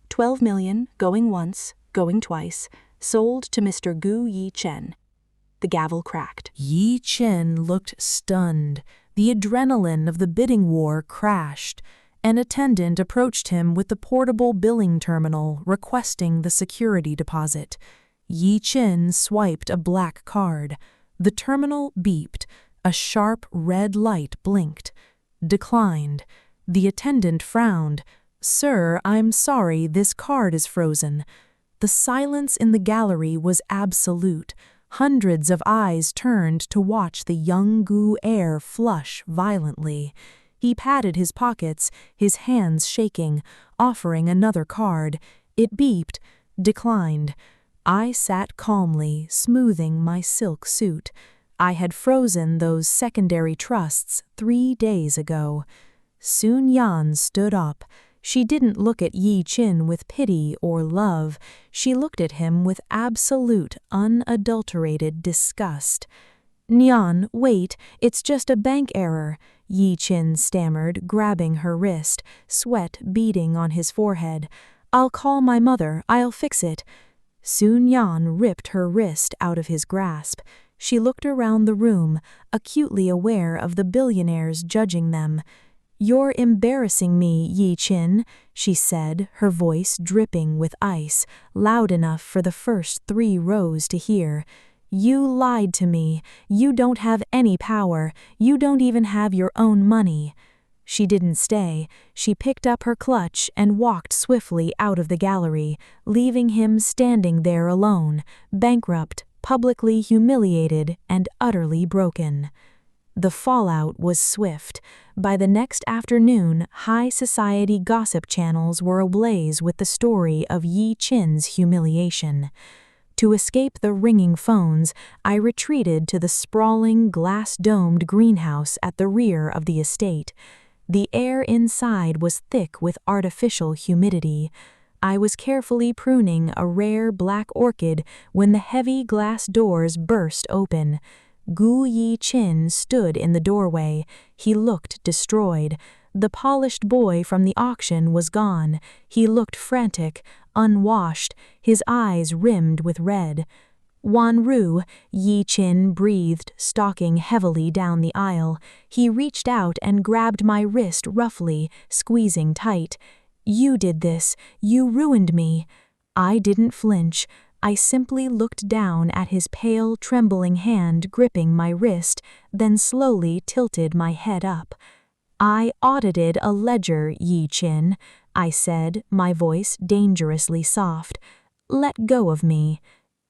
12 million, going once, going twice, sold to Mr. Gu Yi Chen. The gavel cracked. Yi Chen looked stunned. The adrenaline of the bidding war crashed. An attendant approached him with the portable billing terminal, requesting the security deposit. Yi Chen swiped a black card. The terminal beeped. A sharp red light blinked. Declined. The attendant frowned. "Sir, I'm sorry, this card is frozen." The silence in the gallery was absolute. Hundreds of eyes turned to watch the young Gu heir flush violently. He patted his pockets, his hands shaking, offering another card. It beeped. Declined. I sat calmly, smoothing my silk suit. I had frozen those secondary trusts 3 days ago. Chenyan stood up. She didn't look at Yi Chen with pity or love. She looked at him with absolute, unadulterated disgust. "Nyan, wait, it's just a bank error," Yi Chen stammered, grabbing her wrist, sweat beading on his forehead. "I'll call my mother, I'll fix it." Chenyan ripped her wrist out of his grasp. She looked around the room, acutely aware of the billionaires judging them. "You're embarrassing me, Yi Chen," she said, her voice dripping with ice, loud enough for the first 3 rows to hear. "You lied to me. You don't have any power. You don't even have your own money." She didn't stay. She picked up her clutch and walked swiftly out of the gallery, leaving him standing there alone, bankrupt, publicly humiliated, and utterly broken. The fallout was swift. By the next afternoon, high society gossip channels were ablaze with the story of Yi Chen's humiliation. To escape the ringing phones, I retreated to the sprawling, glass-domed greenhouse at the rear of the estate. The air inside was thick with artificial humidity. I was carefully pruning a rare black orchid when the heavy glass doors burst open. Gu Yi Chen stood in the doorway. He looked destroyed. The polished boy from the auction was gone. He looked frantic, unwashed, his eyes rimmed with red. "Wanru," Yi Chen breathed, stalking heavily down the aisle. He reached out and grabbed my wrist roughly, squeezing tight. "You did this. You ruined me." I didn't flinch. I simply looked down at his pale, trembling hand gripping my wrist, then slowly tilted my head up. "I audited a ledger, Yi Chen," I said, my voice dangerously soft. "Let go of me."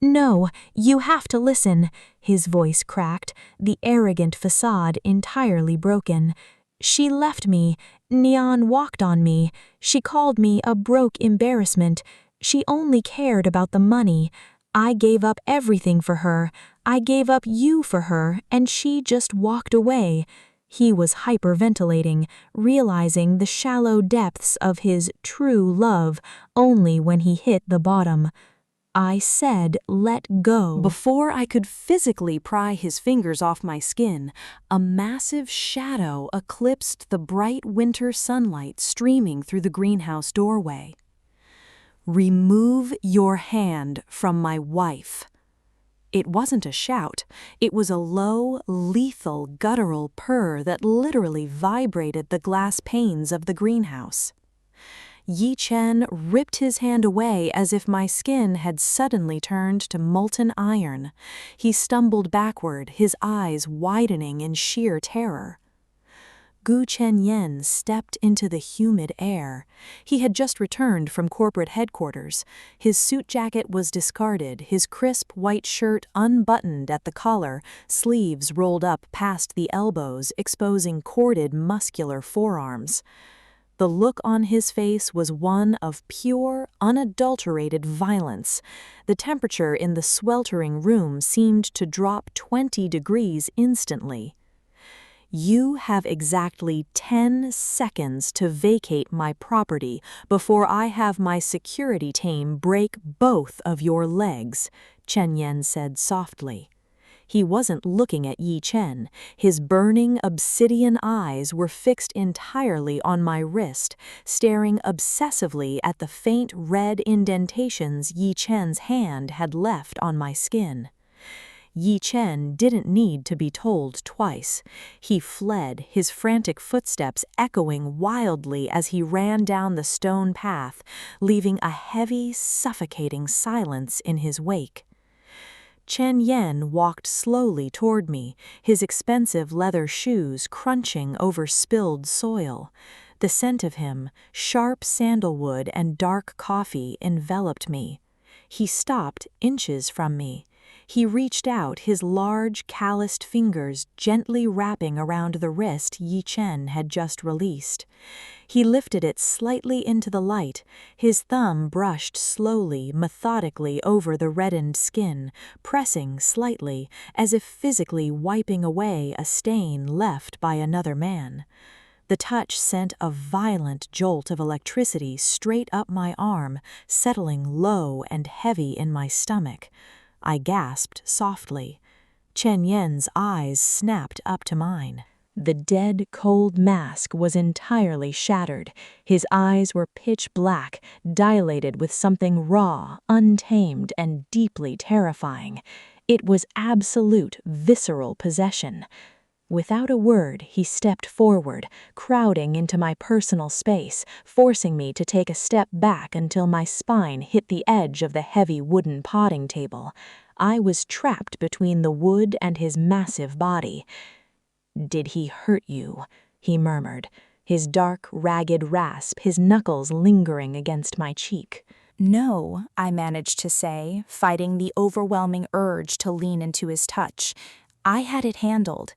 "No, you have to listen," his voice cracked, the arrogant facade entirely broken. "She left me. Nyan walked on me. She called me a broke embarrassment. She only cared about the money. I gave up everything for her. I gave up you for her, and she just walked away." He was hyperventilating, realizing the shallow depths of his true love only when he hit the bottom. I said, "Let go." Before I could physically pry his fingers off my skin, a massive shadow eclipsed the bright winter sunlight streaming through the greenhouse doorway. "Remove your hand from my wife." It wasn't a shout. It was a low, lethal, guttural purr that literally vibrated the glass panes of the greenhouse. Yi Chen ripped his hand away as if my skin had suddenly turned to molten iron. He stumbled backward, his eyes widening in sheer terror. Gu Chenyan stepped into the humid air. He had just returned from corporate headquarters. His suit jacket was discarded, his crisp white shirt unbuttoned at the collar, sleeves rolled up past the elbows, exposing corded, muscular forearms. The look on his face was one of pure, unadulterated violence. The temperature in the sweltering room seemed to drop 20 degrees instantly. You have exactly 10 seconds to vacate my property before I have my security team break both of your legs, Chenyan said softly. He wasn't looking at Yi Chen. His burning obsidian eyes were fixed entirely on my wrist, staring obsessively at the faint red indentations Yi Chen's hand had left on my skin. Yi Chen didn't need to be told twice. He fled, his frantic footsteps echoing wildly as he ran down the stone path, leaving a heavy, suffocating silence in his wake. Chenyan walked slowly toward me, his expensive leather shoes crunching over spilled soil. The scent of him, sharp sandalwood and dark coffee, enveloped me. He stopped inches from me. He reached out, his large, calloused fingers gently wrapping around the wrist Yi Chen had just released. He lifted it slightly into the light. His thumb brushed slowly, methodically over the reddened skin, pressing slightly, as if physically wiping away a stain left by another man. The touch sent a violent jolt of electricity straight up my arm, settling low and heavy in my stomach. I gasped softly. Chenyan's eyes snapped up to mine. The dead, cold mask was entirely shattered. His eyes were pitch black, dilated with something raw, untamed, and deeply terrifying. It was absolute, visceral possession. Without a word, he stepped forward, crowding into my personal space, forcing me to take a step back until my spine hit the edge of the heavy wooden potting table. I was trapped between the wood and his massive body. "Did he hurt you?" he murmured, his dark, ragged rasp, his knuckles lingering against my cheek. "No," I managed to say, fighting the overwhelming urge to lean into his touch. "I had it handled."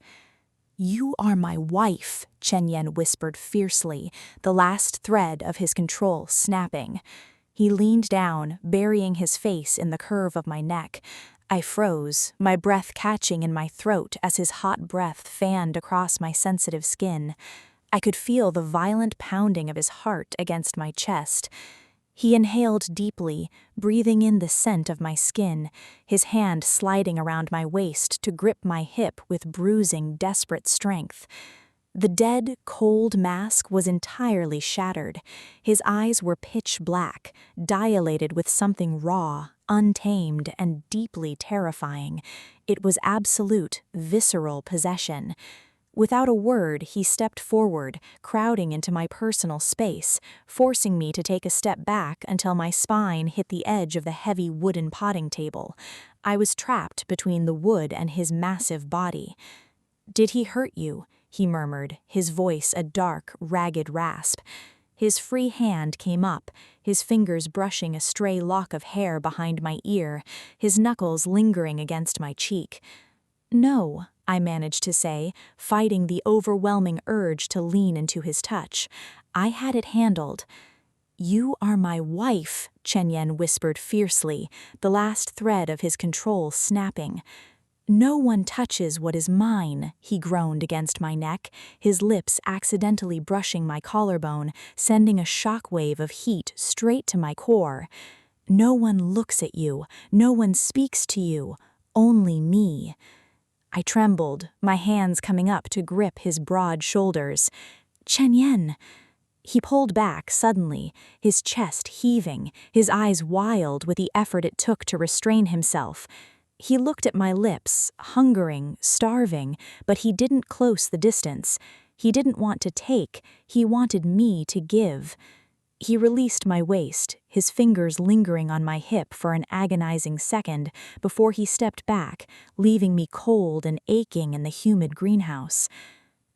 "You are my wife," Chenyan whispered fiercely, the last thread of his control snapping. He leaned down, burying his face in the curve of my neck. I froze, my breath catching in my throat as his hot breath fanned across my sensitive skin. I could feel the violent pounding of his heart against my chest. He inhaled deeply, breathing in the scent of my skin, his hand sliding around my waist to grip my hip with bruising, desperate strength. The dead, cold mask was entirely shattered. His eyes were pitch black, dilated with something raw, untamed, and deeply terrifying. It was absolute, visceral possession. Without a word, he stepped forward, crowding into my personal space, forcing me to take a step back until my spine hit the edge of the heavy wooden potting table. I was trapped between the wood and his massive body. "Did he hurt you?" he murmured, his voice a dark, ragged rasp. His free hand came up, his fingers brushing a stray lock of hair behind my ear, his knuckles lingering against my cheek. "No," I managed to say, fighting the overwhelming urge to lean into his touch. "I had it handled." "You are my wife," Chenyan whispered fiercely, the last thread of his control snapping. "No one touches what is mine," he groaned against my neck, his lips accidentally brushing my collarbone, sending a shockwave of heat straight to my core. "No one looks at you, no one speaks to you, only me." I trembled, my hands coming up to grip his broad shoulders. "Chenyan!" He pulled back suddenly, his chest heaving, his eyes wild with the effort it took to restrain himself. He looked at my lips, hungering, starving, but he didn't close the distance. He didn't want to take, he wanted me to give. He released my waist, his fingers lingering on my hip for an agonizing second before he stepped back, leaving me cold and aching in the humid greenhouse.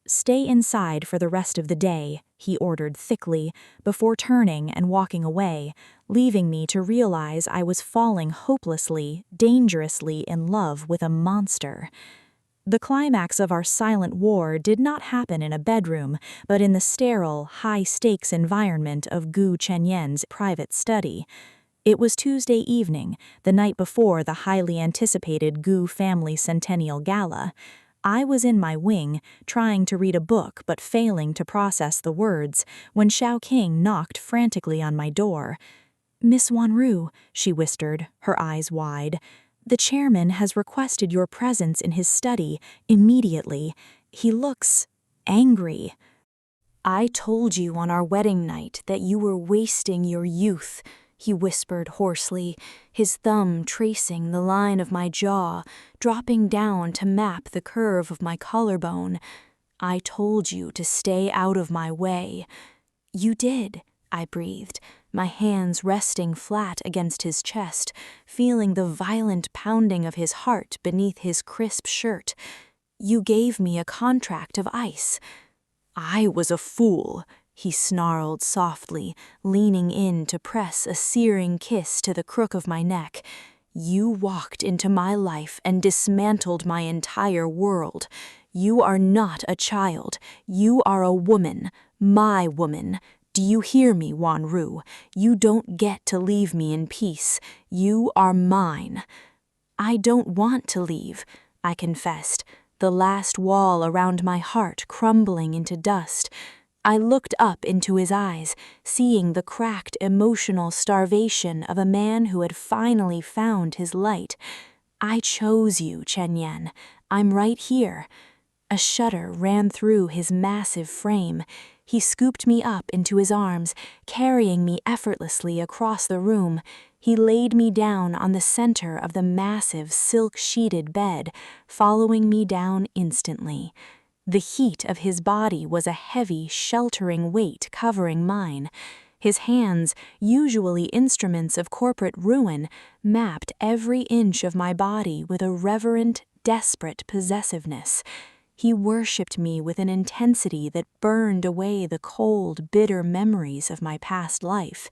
"Stay inside for the rest of the day," he ordered thickly, before turning and walking away, leaving me to realize I was falling hopelessly, dangerously in love with a monster. The climax of our silent war did not happen in a bedroom, but in the sterile, high-stakes environment of Gu Chenyan's private study. It was Tuesday evening, the night before the highly anticipated Gu family centennial gala. I was in my wing, trying to read a book but failing to process the words, when Xiao King knocked frantically on my door. "Miss Wanru," she whispered, her eyes wide, "the chairman has requested your presence in his study, immediately. He looks angry." "I told you on our wedding night that you were wasting your youth," he whispered hoarsely, his thumb tracing the line of my jaw, dropping down to map the curve of my collarbone. "I told you to stay out of my way." "You did," I breathed, my hands resting flat against his chest, feeling the violent pounding of his heart beneath his crisp shirt. "You gave me a contract of ice." "I was a fool," he snarled softly, leaning in to press a searing kiss to the crook of my neck. "You walked into my life and dismantled my entire world. You are not a child. You are a woman, my woman. Do you hear me, Wanru? You don't get to leave me in peace. You are mine." "I don't want to leave," I confessed, the last wall around my heart crumbling into dust. I looked up into his eyes, seeing the cracked emotional starvation of a man who had finally found his light. "I chose you, Chenyan. I'm right here." A shudder ran through his massive frame. He scooped me up into his arms, carrying me effortlessly across the room. He laid me down on the center of the massive silk-sheeted bed, following me down instantly. The heat of his body was a heavy, sheltering weight covering mine. His hands, usually instruments of corporate ruin, mapped every inch of my body with a reverent, desperate possessiveness. He worshipped me with an intensity that burned away the cold, bitter memories of my past life.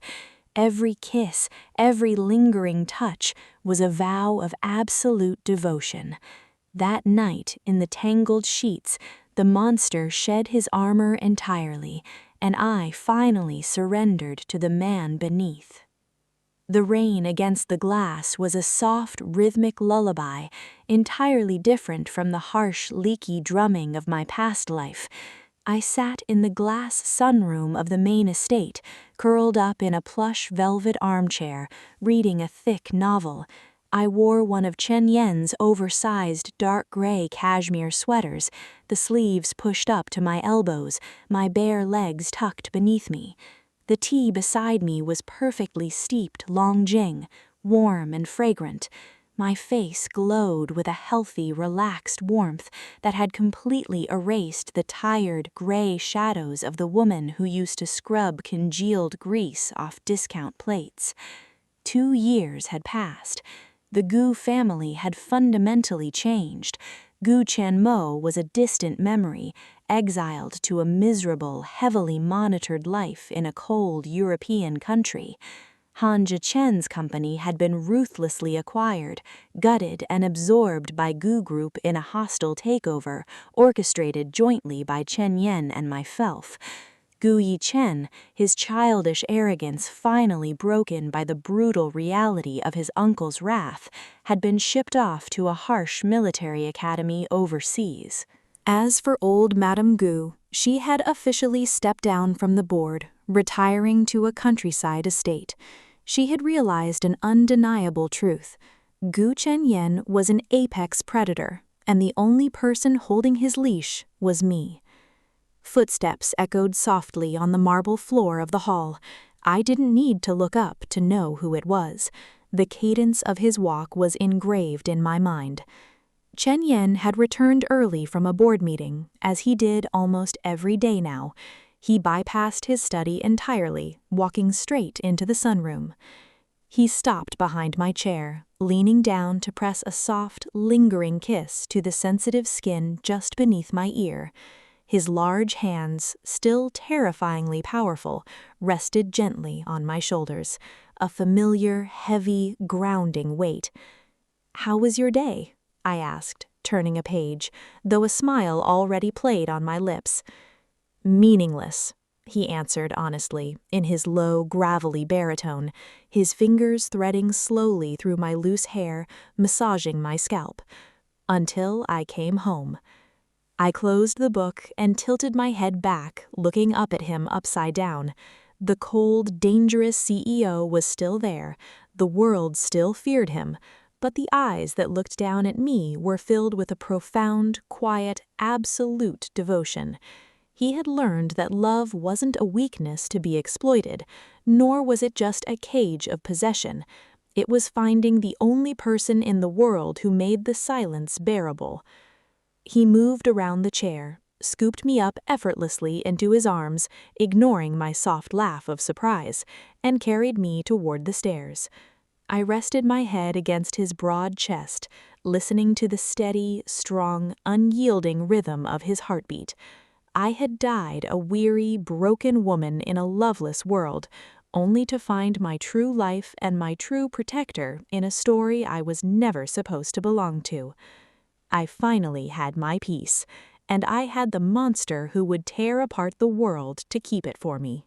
Every kiss, every lingering touch was a vow of absolute devotion. That night, in the tangled sheets, the monster shed his armor entirely, and I finally surrendered to the man beneath. The rain against the glass was a soft, rhythmic lullaby, entirely different from the harsh, leaky drumming of my past life. I sat in the glass sunroom of the main estate, curled up in a plush velvet armchair, reading a thick novel. I wore one of Chenyan's oversized dark gray cashmere sweaters, the sleeves pushed up to my elbows, my bare legs tucked beneath me. The tea beside me was perfectly steeped Longjing, warm and fragrant. My face glowed with a healthy, relaxed warmth that had completely erased the tired, gray shadows of the woman who used to scrub congealed grease off discount plates. 2 years had passed. The Gu family had fundamentally changed. Gu Chanmo was a distant memory, exiled to a miserable, heavily monitored life in a cold European country. Han Zhichen's company had been ruthlessly acquired, gutted and absorbed by Gu Group in a hostile takeover, orchestrated jointly by Chenyan and myself. Gu Yichen, his childish arrogance finally broken by the brutal reality of his uncle's wrath, had been shipped off to a harsh military academy overseas. As for old Madame Gu, she had officially stepped down from the board, retiring to a countryside estate. She had realized an undeniable truth. Gu Chenyan was an apex predator, and the only person holding his leash was me. Footsteps echoed softly on the marble floor of the hall. I didn't need to look up to know who it was. The cadence of his walk was engraved in my mind. Chenyan had returned early from a board meeting, as he did almost every day now. He bypassed his study entirely, walking straight into the sunroom. He stopped behind my chair, leaning down to press a soft, lingering kiss to the sensitive skin just beneath my ear. His large hands, still terrifyingly powerful, rested gently on my shoulders, a familiar, heavy, grounding weight. "How was your day?" I asked, turning a page, though a smile already played on my lips. "Meaningless," he answered honestly, in his low, gravelly baritone, his fingers threading slowly through my loose hair, massaging my scalp. "Until I came home." I closed the book and tilted my head back, looking up at him upside down. The cold, dangerous CEO was still there, the world still feared him, but the eyes that looked down at me were filled with a profound, quiet, absolute devotion. He had learned that love wasn't a weakness to be exploited, nor was it just a cage of possession. It was finding the only person in the world who made the silence bearable. He moved around the chair, scooped me up effortlessly into his arms, ignoring my soft laugh of surprise, and carried me toward the stairs. I rested my head against his broad chest, listening to the steady, strong, unyielding rhythm of his heartbeat. I had died a weary, broken woman in a loveless world, only to find my true life and my true protector in a story I was never supposed to belong to. I finally had my peace, and I had the monster who would tear apart the world to keep it for me.